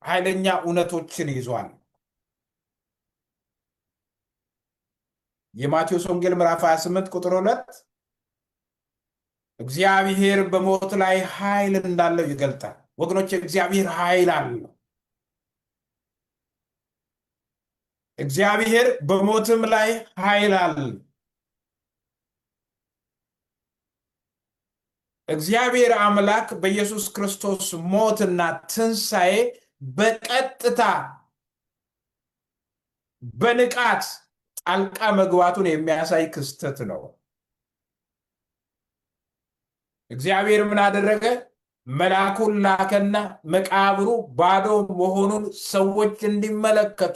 ኃይለኛ እውነቶችን ይዟል። የማቴዎስ ወንጌል ምዕራፍ 28 ቁጥር 2 እግዚአብሔር በሞት ላይ ኃይል እንዳለው ይገልጣል። ወገኖች እግዚአብሔር ኃይል አለው። እግዚአብሔር በሞትም ላይ ኃይል አለው። እግዚአብሔር አምላክ በኢየሱስ ክርስቶስ ሞትና ትንሣኤ በቀጥታ በንቃት ጣልቃ መግባቱን የሚያሳይ ክስተት ነው። እግዚአብሔር ምን አደረገ? መልአኩን ላከና መቃብሩ ባዶ መሆኑን ሰዎች እንዲመለከቱ፣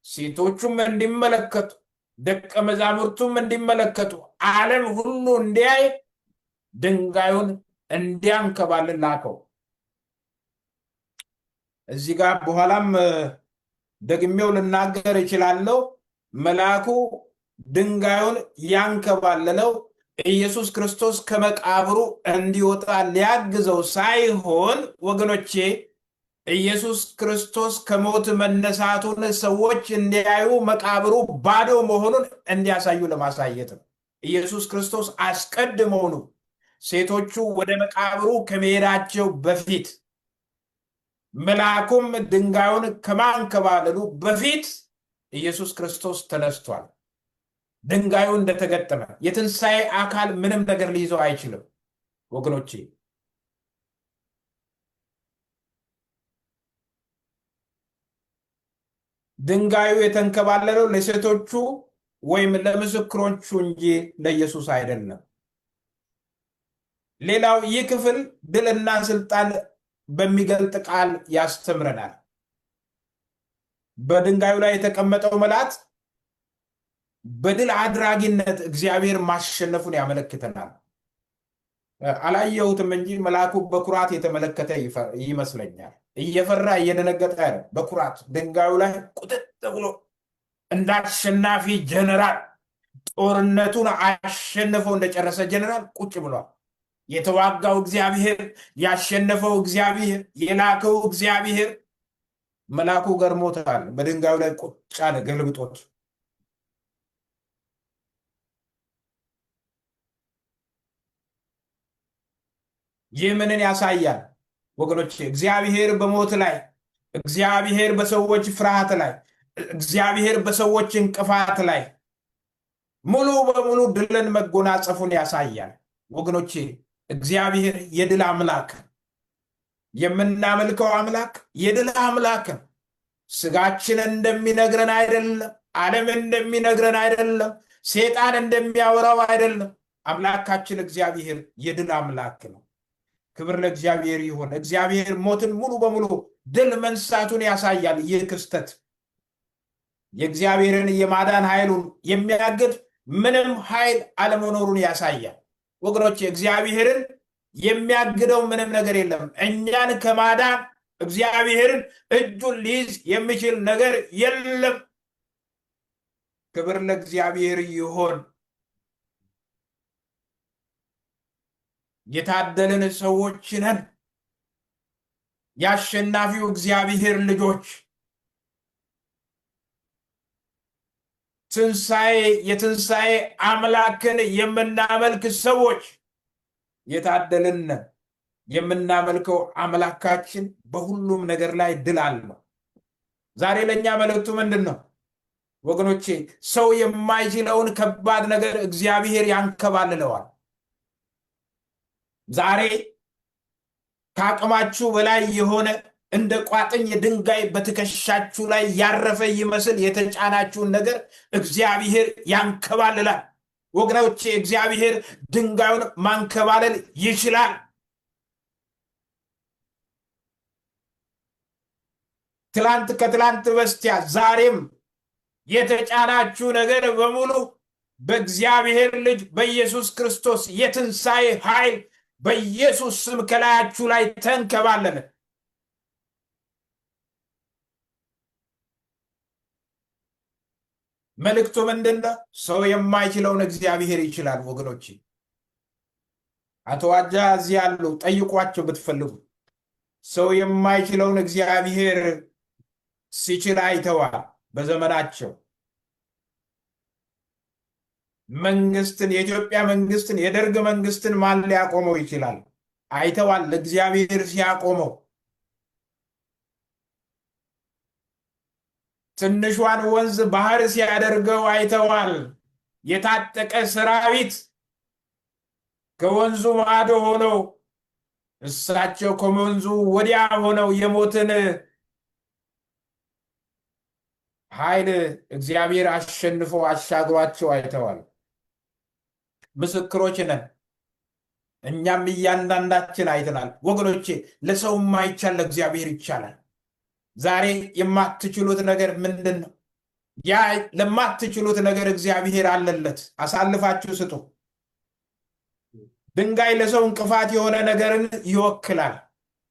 ሴቶቹም እንዲመለከቱ፣ ደቀ መዛሙርቱም እንዲመለከቱ፣ ዓለም ሁሉ እንዲያይ ድንጋዩን እንዲያንከባልል ላከው። እዚህ ጋር በኋላም ደግሜው ልናገር እችላለሁ። መልአኩ ድንጋዩን ያንከባለለው ኢየሱስ ክርስቶስ ከመቃብሩ እንዲወጣ ሊያግዘው ሳይሆን ወገኖቼ ኢየሱስ ክርስቶስ ከሞት መነሳቱን ሰዎች እንዲያዩ መቃብሩ ባዶ መሆኑን እንዲያሳዩ ለማሳየት ነው። ኢየሱስ ክርስቶስ አስቀድሞውኑ ሴቶቹ ወደ መቃብሩ ከመሄዳቸው በፊት መልአኩም ድንጋዩን ከማንከባለሉ በፊት ኢየሱስ ክርስቶስ ተነስቷል። ድንጋዩ እንደተገጠመ የትንሣኤ አካል ምንም ነገር ሊይዘው አይችልም። ወገኖቼ ድንጋዩ የተንከባለለው ለሴቶቹ ወይም ለምስክሮቹ እንጂ ለኢየሱስ አይደለም። ሌላው ይህ ክፍል ድልና ስልጣን በሚገልጥ ቃል ያስተምረናል። በድንጋዩ ላይ የተቀመጠው መልአክ በድል አድራጊነት እግዚአብሔር ማሸነፉን ያመለክተናል። አላየሁትም እንጂ መልአኩ በኩራት የተመለከተ ይመስለኛል። እየፈራ እየደነገጠ ያለ በኩራት ድንጋዩ ላይ ቁጥጥ ብሎ እንደ አሸናፊ ጀነራል ጦርነቱን አሸንፈው እንደጨረሰ ጀነራል ቁጭ ብሏል። የተዋጋው እግዚአብሔር፣ ያሸነፈው እግዚአብሔር፣ የላከው እግዚአብሔር። መልአኩ ገርሞታል። በድንጋዩ ላይ ቁጭ አለ ገልብጦት። ይህ ምንን ያሳያል ወገኖች? እግዚአብሔር በሞት ላይ፣ እግዚአብሔር በሰዎች ፍርሃት ላይ፣ እግዚአብሔር በሰዎች እንቅፋት ላይ ሙሉ በሙሉ ድልን መጎናጸፉን ያሳያል። ወገኖቼ እግዚአብሔር የድል አምላክ፣ የምናመልከው አምላክ የድል አምላክ። ስጋችን እንደሚነግረን አይደለም፣ ዓለም እንደሚነግረን አይደለም፣ ሰይጣን እንደሚያወራው አይደለም። አምላካችን እግዚአብሔር የድል አምላክ ነው። ክብር ለእግዚአብሔር ይሁን። እግዚአብሔር ሞትን ሙሉ በሙሉ ድል መንሳቱን ያሳያል። ይህ ክስተት የእግዚአብሔርን የማዳን ኃይሉን የሚያግድ ምንም ኃይል አለመኖሩን ያሳያል። ወገኖች እግዚአብሔርን የሚያግደው ምንም ነገር የለም። እኛን ከማዳን እግዚአብሔርን እጁን ሊይዝ የሚችል ነገር የለም። ክብር ለእግዚአብሔር ይሁን። የታደልን ሰዎች ነን፣ የአሸናፊው እግዚአብሔር ልጆች። የትንሣኤ አምላክን የምናመልክ ሰዎች የታደልን ነን። የምናመልከው አምላካችን በሁሉም ነገር ላይ ድል አለው። ዛሬ ለእኛ መልእክቱ ምንድን ነው ወገኖቼ? ሰው የማይችለውን ከባድ ነገር እግዚአብሔር ያንከባልለዋል። ዛሬ ከአቅማችሁ በላይ የሆነ እንደ ቋጥኝ ድንጋይ በትከሻችሁ ላይ ያረፈ ይመስል የተጫናችሁን ነገር እግዚአብሔር ያንከባልላል። ወገኖቼ እግዚአብሔር ድንጋዩን ማንከባለል ይችላል። ትላንት ከትላንት በስቲያ ዛሬም የተጫናችሁ ነገር በሙሉ በእግዚአብሔር ልጅ በኢየሱስ ክርስቶስ የትንሣኤ ኃይል በኢየሱስ ስም ከላያችሁ ላይ ተንከባለለ። መልእክቱ ምንድነው? ሰው የማይችለውን እግዚአብሔር ይችላል። ወገኖች አቶ ዋጃ እዚህ ያሉ ጠይቋቸው ብትፈልጉ። ሰው የማይችለውን እግዚአብሔር ሲችል አይተዋል። በዘመናቸው መንግስትን፣ የኢትዮጵያ መንግስትን፣ የደርግ መንግስትን ማን ሊያቆመው ይችላል? አይተዋል። እግዚአብሔር ሲያቆመው ትንሿን ወንዝ ባህር ሲያደርገው አይተዋል። የታጠቀ ሰራዊት ከወንዙ ማዶ ሆነው እሳቸው ከወንዙ ወዲያ ሆነው የሞትን ኃይል እግዚአብሔር አሸንፎ አሻግሯቸው አይተዋል። ምስክሮች ነን። እኛም እያንዳንዳችን አይተናል። ወገኖቼ ለሰው የማይቻል ለእግዚአብሔር ይቻላል። ዛሬ የማትችሉት ነገር ምንድን ነው? ያ ለማትችሉት ነገር እግዚአብሔር አለለት። አሳልፋችሁ ስጡ። ድንጋይ ለሰው እንቅፋት የሆነ ነገርን ይወክላል።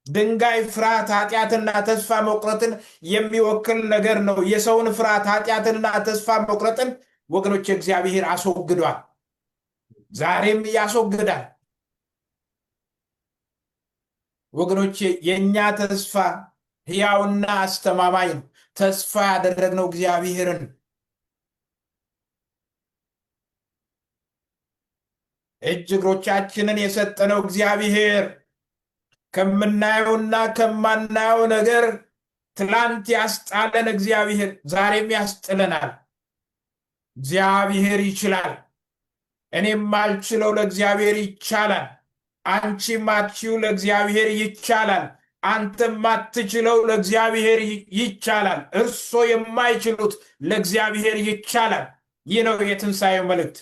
ድንጋይ ፍርሃት፣ ኃጢአትና ተስፋ መቁረጥን የሚወክል ነገር ነው። የሰውን ፍርሃት፣ ኃጢአትና ተስፋ መቁረጥን ወገኖች እግዚአብሔር አስወግዷል። ዛሬም ያስወግዳል። ወገኖቼ የእኛ ተስፋ ሕያውና አስተማማኝ ነው። ተስፋ ያደረግነው እግዚአብሔርን እጅ እግሮቻችንን የሰጠነው እግዚአብሔር ከምናየውና ከማናየው ነገር ትላንት ያስጣለን እግዚአብሔር ዛሬም ያስጥለናል። እግዚአብሔር ይችላል። እኔም ማልችለው ለእግዚአብሔር ይቻላል። አንቺ ማትችው ለእግዚአብሔር ይቻላል። አንተ ማትችለው ለእግዚአብሔር ይቻላል። እርሶ የማይችሉት ለእግዚአብሔር ይቻላል። ይህ ነው የትንሣኤው መልእክት።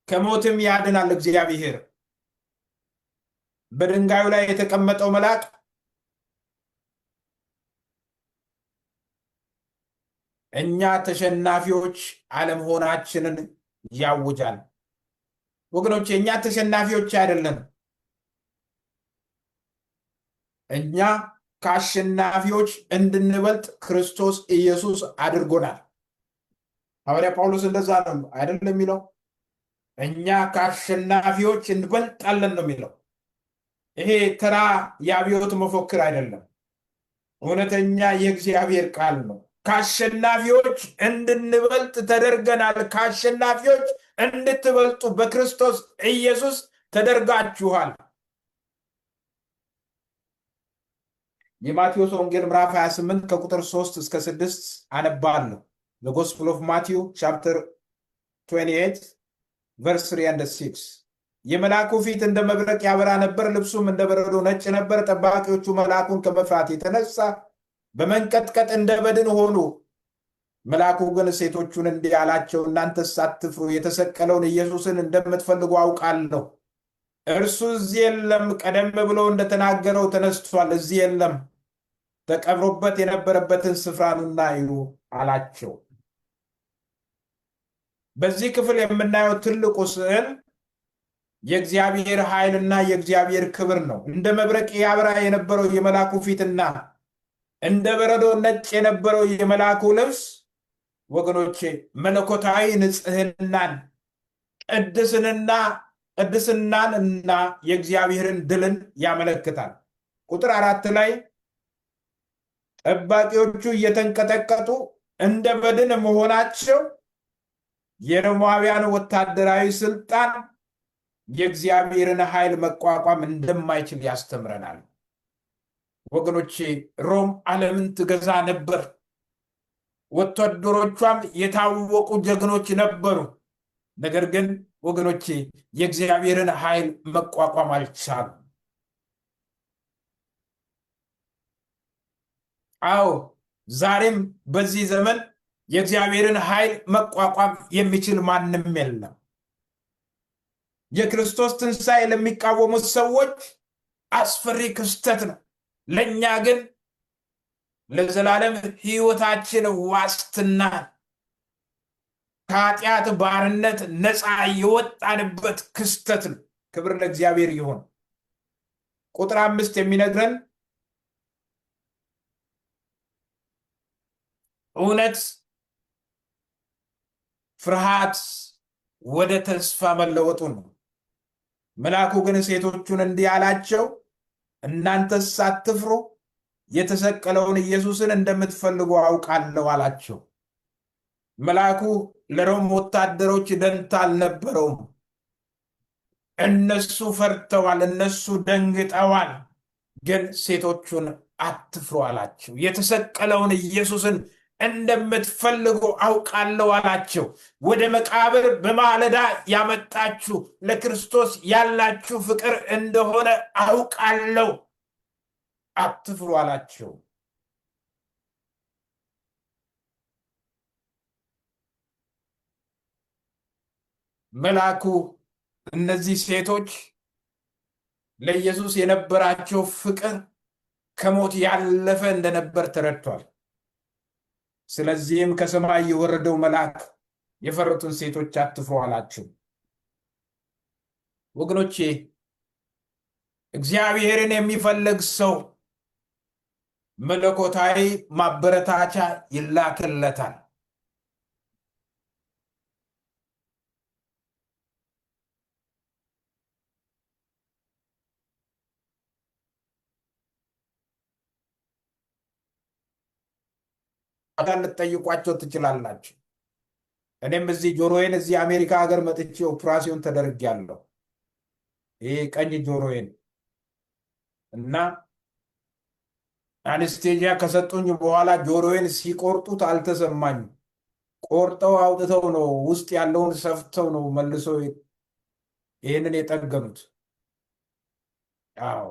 ከሞትም ያድናል እግዚአብሔር። በድንጋዩ ላይ የተቀመጠው መልአክ እኛ ተሸናፊዎች አለመሆናችንን ያውጃል። ወገኖች እኛ ተሸናፊዎች አይደለንም። እኛ ከአሸናፊዎች እንድንበልጥ ክርስቶስ ኢየሱስ አድርጎናል። ሐዋርያ ጳውሎስ እንደዛ ነው አይደለም የሚለው? እኛ ከአሸናፊዎች እንበልጣለን ነው የሚለው። ይሄ ተራ የአብዮት መፎክር አይደለም። እውነተኛ የእግዚአብሔር ቃል ነው። ከአሸናፊዎች እንድንበልጥ ተደርገናል። ከአሸናፊዎች እንድትበልጡ በክርስቶስ ኢየሱስ ተደርጋችኋል። የማቴዎስ ወንጌል ምዕራፍ 28 ከቁጥር 3 እስከ 6 አነባለሁ። The Gospel of Matthew chapter 28 verse 3 and 6 የመልአኩ ፊት እንደ መብረቅ ያበራ ነበር፣ ልብሱም እንደ በረዶ ነጭ ነበር። ጠባቂዎቹ መልአኩን ከመፍራት የተነሳ በመንቀጥቀጥ እንደ በድን ሆኑ። መልአኩ ግን ሴቶቹን እንዲህ አላቸው፣ እናንተስ አትፍሩ፣ የተሰቀለውን ኢየሱስን እንደምትፈልጉ አውቃለሁ። እርሱ እዚህ የለም፣ ቀደም ብሎ እንደተናገረው ተነስቷል። እዚህ የለም፣ ተቀብሮበት የነበረበትን ስፍራ ኑና እዩ አላቸው። በዚህ ክፍል የምናየው ትልቁ ስዕል የእግዚአብሔር ኃይልና የእግዚአብሔር ክብር ነው። እንደ መብረቅ ያበራ የነበረው የመልአኩ ፊትና እንደ በረዶ ነጭ የነበረው የመልአኩ ልብስ ወገኖቼ መለኮታዊ ንጽሕናን፣ ቅድስናን እና የእግዚአብሔርን ድልን ያመለክታል። ቁጥር 4 ላይ ጠባቂዎቹ እየተንቀጠቀጡ እንደ በድን መሆናቸው የሮማውያን ወታደራዊ ስልጣን የእግዚአብሔርን ኃይል መቋቋም እንደማይችል ያስተምረናል። ወገኖቼ ሮም ዓለምን ትገዛ ነበር። ወታደሮቿም የታወቁ ጀግኖች ነበሩ። ነገር ግን ወገኖቼ የእግዚአብሔርን ኃይል መቋቋም አልቻሉም። አዎ ዛሬም በዚህ ዘመን የእግዚአብሔርን ኃይል መቋቋም የሚችል ማንም የለም። የክርስቶስ ትንሣኤ ለሚቃወሙት ሰዎች አስፈሪ ክስተት ነው። ለእኛ ግን ለዘላለም ሕይወታችን ዋስትና፣ ከኃጢአት ባርነት ነፃ የወጣንበት ክስተት ነው። ክብር ለእግዚአብሔር ይሁን። ቁጥር 5 የሚነግረን እውነት ፍርሃት ወደ ተስፋ መለወጡ ነው። መልአኩ ግን ሴቶቹን እንዲህ አላቸው፣ እናንተስ አትፍሩ፣ የተሰቀለውን ኢየሱስን እንደምትፈልጉ አውቃለሁ አላቸው። መልአኩ ለሮም ወታደሮች ደንታ አልነበረውም። እነሱ ፈርተዋል፣ እነሱ ደንግጠዋል። ግን ሴቶቹን አትፍሩ አላቸው። የተሰቀለውን ኢየሱስን እንደምትፈልጉ አውቃለሁ አላቸው። ወደ መቃብር በማለዳ ያመጣችሁ ለክርስቶስ ያላችሁ ፍቅር እንደሆነ አውቃለሁ፣ አትፍሩ አላቸው። መልአኩ እነዚህ ሴቶች ለኢየሱስ የነበራቸው ፍቅር ከሞት ያለፈ እንደነበር ተረድቷል። ስለዚህም ከሰማይ የወረደው መልአክ የፈሩትን ሴቶች አትፍሩ አላቸው። ወገኖቼ እግዚአብሔርን የሚፈልግ ሰው መለኮታዊ ማበረታቻ ይላክለታል። ልትጠይቋቸው ትችላላችሁ። እኔም እዚህ ጆሮዬን እዚህ አሜሪካ ሀገር መጥቼ ኦፕራሲዮን ተደርጌያለሁ። ይሄ ቀኝ ጆሮዬን እና አነስቴዚያ ከሰጡኝ በኋላ ጆሮዬን ሲቆርጡት አልተሰማኝም። ቆርጠው አውጥተው ነው ውስጥ ያለውን ሰፍተው ነው መልሶ ይህንን የጠገኑት። አዎ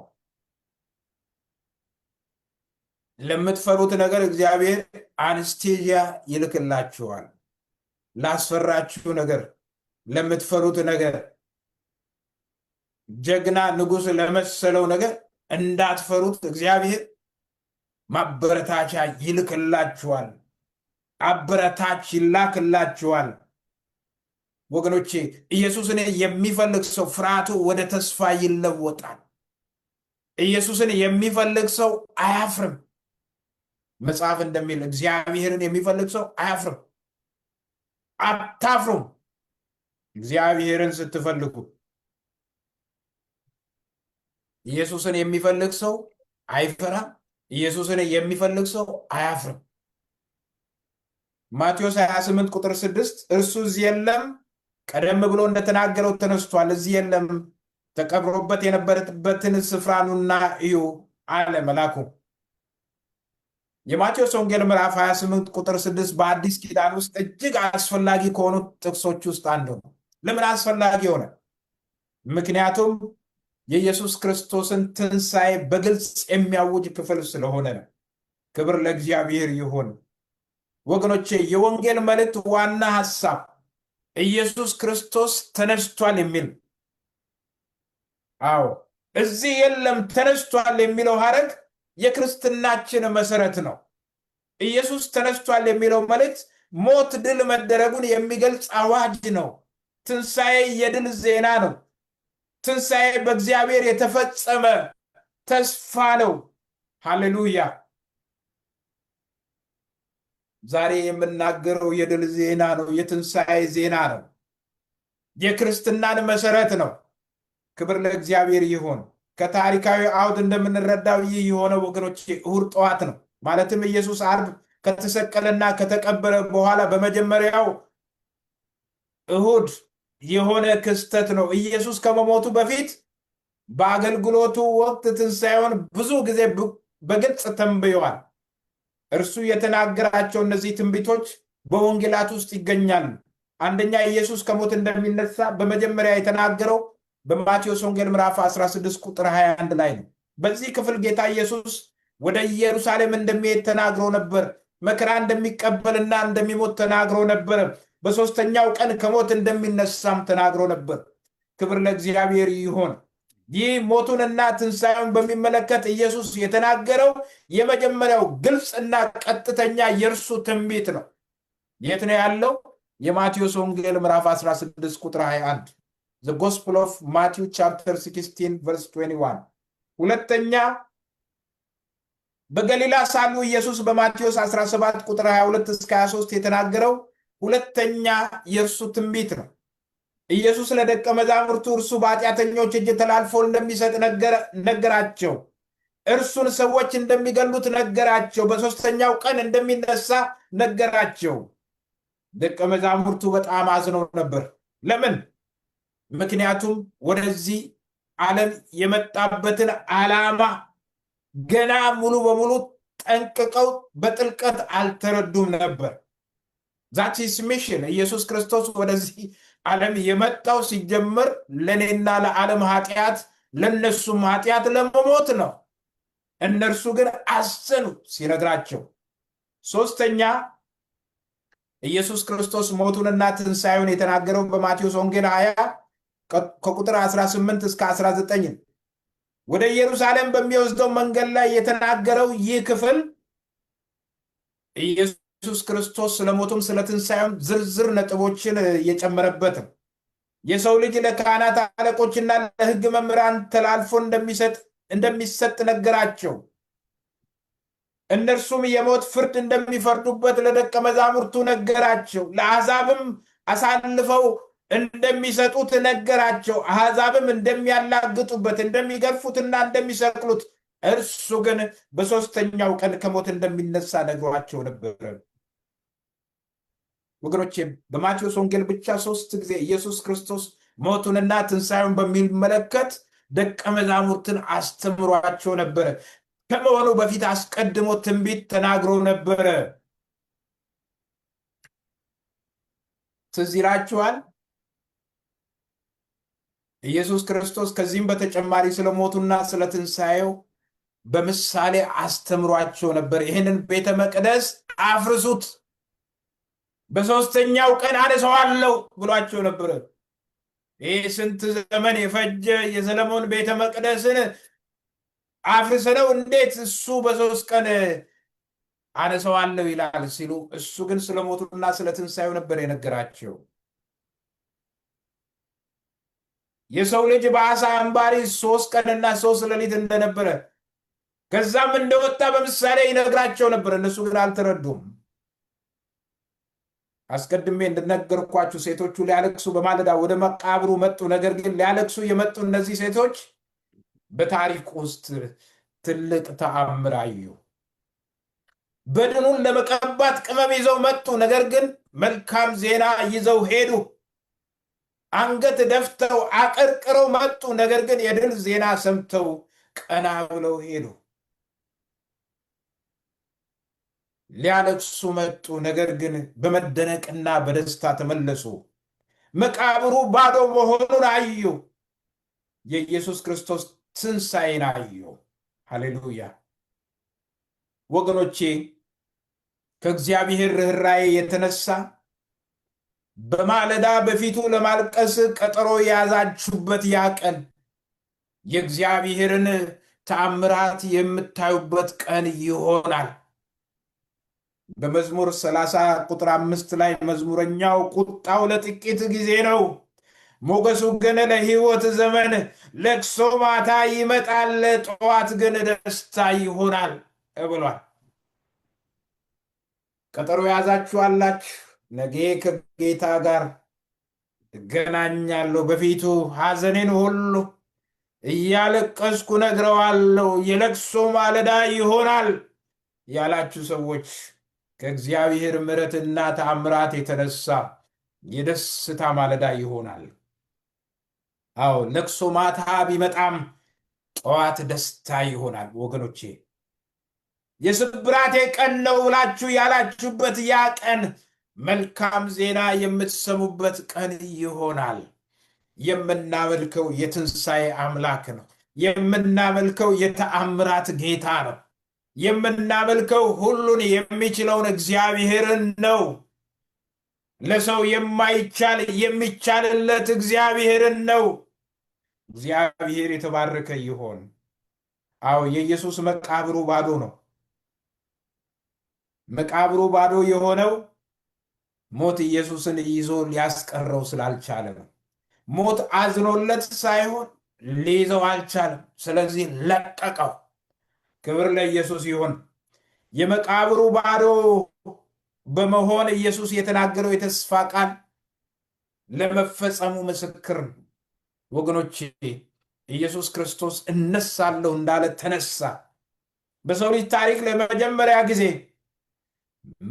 ለምትፈሩት ነገር እግዚአብሔር አንስቴዚያ ይልክላችኋል። ላስፈራችሁ ነገር፣ ለምትፈሩት ነገር፣ ጀግና ንጉሥ ለመሰለው ነገር እንዳትፈሩት እግዚአብሔር ማበረታቻ ይልክላችኋል። አበረታች ይላክላችኋል። ወገኖቼ ኢየሱስን የሚፈልግ ሰው ፍርሃቱ ወደ ተስፋ ይለወጣል። ኢየሱስን የሚፈልግ ሰው አያፍርም። መጽሐፍ እንደሚል እግዚአብሔርን የሚፈልግ ሰው አያፍርም። አታፍሩም። እግዚአብሔርን ስትፈልጉ ኢየሱስን የሚፈልግ ሰው አይፈራም። ኢየሱስን የሚፈልግ ሰው አያፍርም። ማቴዎስ 28 ቁጥር 6 እርሱ እዚህ የለም፣ ቀደም ብሎ እንደተናገረው ተነስቷል። እዚህ የለም፣ ተቀብሮበት የነበረበትን ስፍራ ኑና እዩ አለ መልአኩ። የማቴዎስ ወንጌል ምዕራፍ 28 ቁጥር 6 በአዲስ ኪዳን ውስጥ እጅግ አስፈላጊ ከሆኑ ጥቅሶች ውስጥ አንዱ ነው። ለምን አስፈላጊ ሆነ? ምክንያቱም የኢየሱስ ክርስቶስን ትንሣኤ በግልጽ የሚያውጅ ክፍል ስለሆነ ነው። ክብር ለእግዚአብሔር ይሁን። ወገኖቼ የወንጌል መልእክት ዋና ሐሳብ ኢየሱስ ክርስቶስ ተነስቷል የሚል። አዎ እዚህ የለም ተነስቷል የሚለው ሐረግ የክርስትናችን መሰረት ነው። ኢየሱስ ተነስቷል የሚለው መልእክት ሞት ድል መደረጉን የሚገልጽ አዋጅ ነው። ትንሣኤ የድል ዜና ነው። ትንሣኤ በእግዚአብሔር የተፈጸመ ተስፋ ነው። ሃሌሉያ። ዛሬ የምናገረው የድል ዜና ነው። የትንሣኤ ዜና ነው። የክርስትናን መሰረት ነው። ክብር ለእግዚአብሔር ይሁን። ከታሪካዊ አውድ እንደምንረዳው ይህ የሆነ ወገኖች እሁድ ጠዋት ነው። ማለትም ኢየሱስ ዓርብ ከተሰቀለና ከተቀበረ በኋላ በመጀመሪያው እሁድ የሆነ ክስተት ነው። ኢየሱስ ከመሞቱ በፊት በአገልግሎቱ ወቅት ትንሣኤውን ብዙ ጊዜ በግልጽ ተንብየዋል። እርሱ የተናገራቸው እነዚህ ትንቢቶች በወንጌላት ውስጥ ይገኛሉ። አንደኛ ኢየሱስ ከሞት እንደሚነሳ በመጀመሪያ የተናገረው በማቴዎስ ወንጌል ምዕራፍ 16 ቁጥር 21 ላይ ነው። በዚህ ክፍል ጌታ ኢየሱስ ወደ ኢየሩሳሌም እንደሚሄድ ተናግሮ ነበር። መከራ እንደሚቀበልና እንደሚሞት ተናግሮ ነበር። በሶስተኛው ቀን ከሞት እንደሚነሳም ተናግሮ ነበር። ክብር ለእግዚአብሔር ይሁን። ይህ ሞቱንና ትንሣኤውን በሚመለከት ኢየሱስ የተናገረው የመጀመሪያው ግልጽና ቀጥተኛ የእርሱ ትንቢት ነው። የት ነው ያለው? የማቴዎስ ወንጌል ምዕራፍ 16 ቁጥር 21 The Gospel of Matthew chapter 16 verse 21። ሁለተኛ በገሊላ ሳሉ ኢየሱስ በማቴዎስ 17 ቁጥር 22 እስከ 23 የተናገረው ሁለተኛ የእርሱ ትንቢት ነው። ኢየሱስ ለደቀ መዛሙርቱ እርሱ በኃጢአተኞች እጅ ተላልፎ እንደሚሰጥ ነገራቸው። እርሱን ሰዎች እንደሚገሉት ነገራቸው። በሶስተኛው ቀን እንደሚነሳ ነገራቸው። ደቀ መዛሙርቱ በጣም አዝነው ነበር። ለምን? ምክንያቱም ወደዚህ ዓለም የመጣበትን ዓላማ ገና ሙሉ በሙሉ ጠንቅቀው በጥልቀት አልተረዱም ነበር። ዛት ኢዝ ሚሽን። ኢየሱስ ክርስቶስ ወደዚህ ዓለም የመጣው ሲጀምር ለእኔና ለዓለም ኃጢአት ለነሱም ኃጢአት ለመሞት ነው። እነርሱ ግን አዘኑ ሲነግራቸው። ሶስተኛ ኢየሱስ ክርስቶስ ሞቱንና ትንሣኤውን የተናገረው በማቴዎስ ወንጌል 20 ከቁጥር 18 እስከ 19 ወደ ኢየሩሳሌም በሚወስደው መንገድ ላይ የተናገረው ይህ ክፍል ኢየሱስ ክርስቶስ ስለሞቱም ስለ ትንሣኤውም ዝርዝር ነጥቦችን የጨመረበት ነው። የሰው ልጅ ለካህናት አለቆችና ለሕግ መምህራን ተላልፎ እንደሚሰጥ ነገራቸው። እነርሱም የሞት ፍርድ እንደሚፈርዱበት ለደቀ መዛሙርቱ ነገራቸው። ለአሕዛብም አሳልፈው እንደሚሰጡት ነገራቸው። አሕዛብም እንደሚያላግጡበት፣ እንደሚገርፉትና እንደሚሰቅሉት፣ እርሱ ግን በሶስተኛው ቀን ከሞት እንደሚነሳ ነግሯቸው ነበር። ወገኖቼ በማቴዎስ ወንጌል ብቻ 3 ጊዜ ኢየሱስ ክርስቶስ ሞቱንና ትንሣኤውን በሚመለከት ደቀ መዛሙርትን አስተምሯቸው ነበረ። ከመሆኑ በፊት አስቀድሞ ትንቢት ተናግሮ ነበረ። ትዝ ይላችኋል። ኢየሱስ ክርስቶስ ከዚህም በተጨማሪ ስለ ሞቱና ስለ ትንሣኤው በምሳሌ አስተምሯቸው ነበር። ይህንን ቤተ መቅደስ አፍርሱት፣ በሶስተኛው ቀን አነሳዋለሁ ብሏቸው ነበረ። ይህ ስንት ዘመን የፈጀ የሰለሞን ቤተ መቅደስን አፍርሰነው እንዴት እሱ በ3 ቀን አነሳዋለሁ ይላል ሲሉ፣ እሱ ግን ስለ ሞቱና ስለ ትንሣኤው ነበር የነገራቸው። የሰው ልጅ በአሳ አንባሪ 3 ቀንና 3 ሌሊት እንደነበረ ከዛም እንደወጣ በምሳሌ ይነግራቸው ነበር። እነሱ ግን አልተረዱም። አስቀድሜ እንደነገርኳችሁ ሴቶቹ ሊያለቅሱ በማለዳ ወደ መቃብሩ መጡ። ነገር ግን ሊያለቅሱ የመጡ እነዚህ ሴቶች በታሪክ ውስጥ ትልቅ ተአምር አዩ። በድኑን ለመቀባት ቅመም ይዘው መጡ። ነገር ግን መልካም ዜና ይዘው ሄዱ። አንገት ደፍተው አቀርቅረው መጡ። ነገር ግን የድል ዜና ሰምተው ቀና ብለው ሄዱ። ሊያለቅሱ መጡ። ነገር ግን በመደነቅና በደስታ ተመለሱ። መቃብሩ ባዶ መሆኑን አዩ። የኢየሱስ ክርስቶስ ትንሣኤን አዩ። ሃሌሉያ! ወገኖቼ ከእግዚአብሔር ርኅራኄ የተነሳ በማለዳ በፊቱ ለማልቀስ ቀጠሮ የያዛችሁበት ያ ቀን የእግዚአብሔርን ተአምራት የምታዩበት ቀን ይሆናል። በመዝሙር 30 ቁጥር 5 ላይ መዝሙረኛው ቁጣው ለጥቂት ጊዜ ነው፣ ሞገሱ ግን ለሕይወት ዘመን፣ ለቅሶ ማታ ይመጣል፣ ጠዋት ግን ደስታ ይሆናል ብሏል። ቀጠሮ ያዛችኋላችሁ፣ ነገ ከጌታ ጋር እገናኛለሁ፣ በፊቱ ሐዘኔን ሁሉ እያለቀስኩ ነግረዋለሁ፣ የለቅሶ ማለዳ ይሆናል ያላችሁ ሰዎች ከእግዚአብሔር ምሕረትና ተአምራት የተነሳ የደስታ ማለዳ ይሆናል። አዎ ለቅሶ ማታ ቢመጣም ጠዋት ደስታ ይሆናል። ወገኖቼ የስብራቴ ቀን ነው ብላችሁ ያላችሁበት ያ ቀን መልካም ዜና የምትሰሙበት ቀን ይሆናል። የምናመልከው የትንሣኤ አምላክ ነው። የምናመልከው የተአምራት ጌታ ነው። የምናመልከው ሁሉን የሚችለውን እግዚአብሔርን ነው። ለሰው የማይቻል የሚቻልለት እግዚአብሔርን ነው። እግዚአብሔር የተባረከ ይሆን። አዎ የኢየሱስ መቃብሩ ባዶ ነው። መቃብሩ ባዶ የሆነው ሞት ኢየሱስን ይዞ ሊያስቀረው ስላልቻለ ነው። ሞት አዝኖለት ሳይሆን ሊይዘው አልቻለም። ስለዚህ ለቀቀው። ክብር ለኢየሱስ ይሁን። የመቃብሩ ባዶ በመሆን ኢየሱስ የተናገረው የተስፋ ቃል ለመፈጸሙ ምስክር ነው። ወገኖቼ ኢየሱስ ክርስቶስ እነሳለሁ እንዳለ ተነሳ። በሰው ልጅ ታሪክ ለመጀመሪያ ጊዜ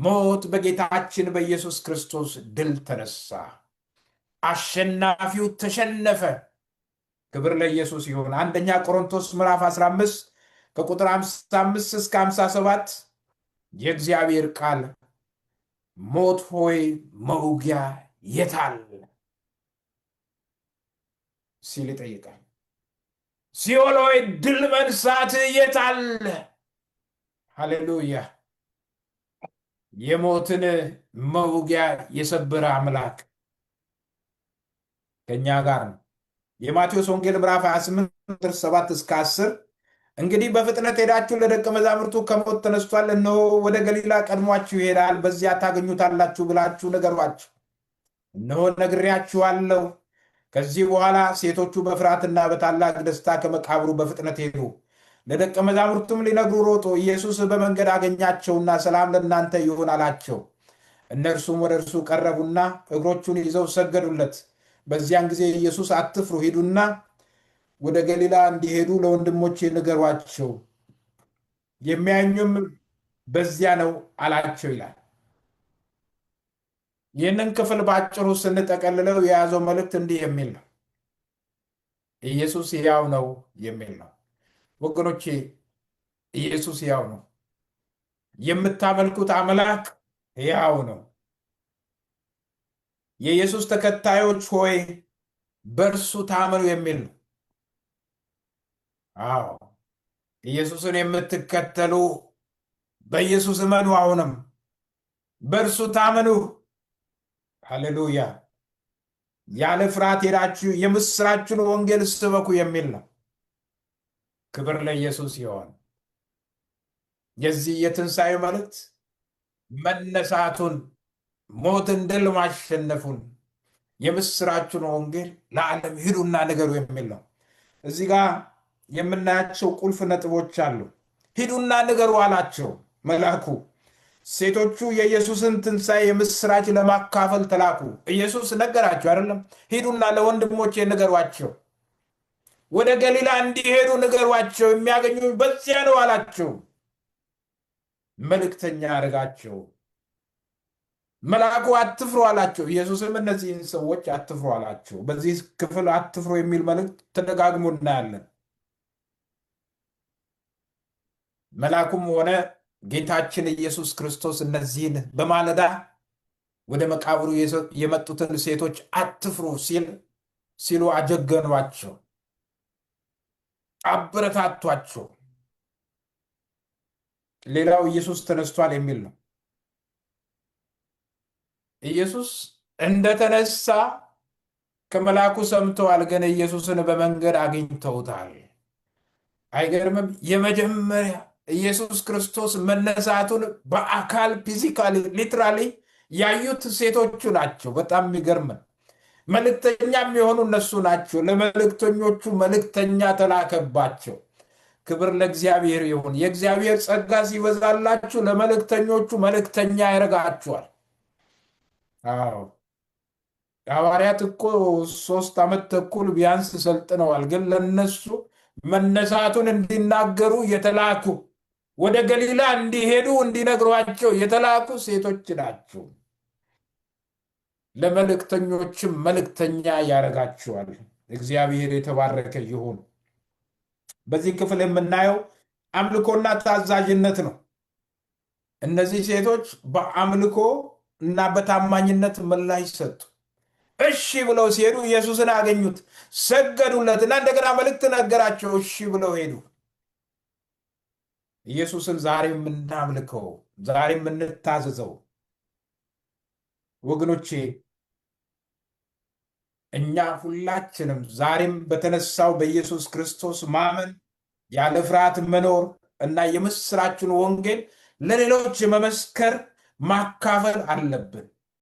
ሞት በጌታችን በኢየሱስ ክርስቶስ ድል ተነሳ። አሸናፊው ተሸነፈ። ክብር ለኢየሱስ ይሁን። አንደኛ ቆሮንቶስ ምዕራፍ 15 ከቁጥር 55 እስከ 57 የእግዚአብሔር ቃል ሞት ሆይ መውጊያ የታል ሲል ይጠይቃል። ሲኦል ሆይ ድል መንሳት የታል? ሃሌሉያ! የሞትን መውጊያ የሰበረ አምላክ ከኛ ጋር ነው። የማቴዎስ ወንጌል ምዕራፍ 28 ቁጥር 7 እስከ 10 እንግዲህ በፍጥነት ሄዳችሁ ለደቀ መዛሙርቱ ከሞት ተነስቷል፣ እነሆ ወደ ገሊላ ቀድሟችሁ ይሄዳል፣ በዚያ ታገኙታላችሁ ብላችሁ ንገሯቸው። እነሆ ነግሬያችኋለሁ። ከዚህ በኋላ ሴቶቹ በፍርሃትና በታላቅ ደስታ ከመቃብሩ በፍጥነት ሄዱ፣ ለደቀ መዛሙርቱም ሊነግሩ ሮጡ። ኢየሱስ በመንገድ አገኛቸውና ሰላም ለእናንተ ይሁን አላቸው። እነርሱም ወደ እርሱ ቀረቡና እግሮቹን ይዘው ሰገዱለት። በዚያን ጊዜ ኢየሱስ አትፍሩ፣ ሂዱና ወደ ገሊላ እንዲሄዱ ለወንድሞቼ ንገሯቸው፣ የሚያዩኝም በዚያ ነው አላቸው ይላል። ይህንን ክፍል በአጭሩ ስንጠቀልለው የያዘው መልእክት እንዲህ የሚል ነው። ኢየሱስ ሕያው ነው የሚል ነው። ወገኖቼ ኢየሱስ ሕያው ነው። የምታመልኩት አምላክ ሕያው ነው። የኢየሱስ ተከታዮች ሆይ በእርሱ ታመኑ የሚል ነው። አዎ ኢየሱስን የምትከተሉ በኢየሱስ እመኑ፣ አሁንም በእርሱ ታመኑ። ሃሌሉያ! ያለ ፍርሃት ሄዳችሁ የምስራችን ወንጌል ስበኩ የሚል ነው። ክብር ለኢየሱስ ይሆን። የዚህ የትንሣኤ መልእክት መነሳቱን፣ ሞትን ድል ማሸነፉን፣ የምስራችን ወንጌል ለዓለም ሂዱና ንገሩ የሚል ነው። እዚህ ጋር የምናያቸው ቁልፍ ነጥቦች አሉ። ሂዱና ንገሩ አላቸው መልአኩ። ሴቶቹ የኢየሱስን ትንሣኤ የምስራች ለማካፈል ተላኩ። ኢየሱስ ነገራቸው አይደለም? ሂዱና ለወንድሞቼ ንገሯቸው፣ ወደ ገሊላ እንዲሄዱ ንገሯቸው፣ የሚያገኙ በዚያ ነው አላቸው። መልእክተኛ አድርጋቸው። መልአኩ አትፍሩ አላቸው። ኢየሱስም እነዚህን ሰዎች አትፍሩ አላቸው። በዚህ ክፍል አትፍሩ የሚል መልእክት ተደጋግሞ እናያለን። መልአኩም ሆነ ጌታችን ኢየሱስ ክርስቶስ እነዚህን በማለዳ ወደ መቃብሩ የመጡትን ሴቶች አትፍሩ ሲሉ አጀገኗቸው፣ አበረታቷቸው። ሌላው ኢየሱስ ተነስቷል የሚል ነው። ኢየሱስ እንደተነሳ ከመልአኩ ሰምተዋል፣ ግን ኢየሱስን በመንገድ አግኝተውታል። አይገርምም? የመጀመሪያ ኢየሱስ ክርስቶስ መነሳቱን በአካል ፊዚካሊ ሊትራሊ ያዩት ሴቶቹ ናቸው። በጣም የሚገርም መልእክተኛ የሚሆኑ እነሱ ናቸው። ለመልእክተኞቹ መልእክተኛ ተላከባቸው። ክብር ለእግዚአብሔር ይሁን። የእግዚአብሔር ጸጋ ሲበዛላችሁ ለመልእክተኞቹ መልእክተኛ ያደርጋችኋል። አዎ ሐዋርያት እኮ 3 ዓመት ተኩል ቢያንስ ሰልጥነዋል፣ ግን ለነሱ መነሳቱን እንዲናገሩ የተላኩ ወደ ገሊላ እንዲሄዱ እንዲነግሯቸው የተላኩ ሴቶች ናቸው። ለመልእክተኞችም መልእክተኛ ያደርጋቸዋል። እግዚአብሔር የተባረከ ይሁን። በዚህ ክፍል የምናየው አምልኮና ታዛዥነት ነው። እነዚህ ሴቶች በአምልኮ እና በታማኝነት ምላሽ ሰጡ። እሺ ብለው ሲሄዱ ኢየሱስን አገኙት፣ ሰገዱለት እና እንደገና መልእክት ነገራቸው። እሺ ብለው ሄዱ። ኢየሱስን ዛሬም እናምልከው፣ ዛሬም እንታዘዘው። ወገኖቼ እኛ ሁላችንም ዛሬም በተነሳው በኢየሱስ ክርስቶስ ማመን፣ ያለ ፍርሃት መኖር እና የምስራችን ወንጌል ለሌሎች መመስከር ማካፈል አለብን።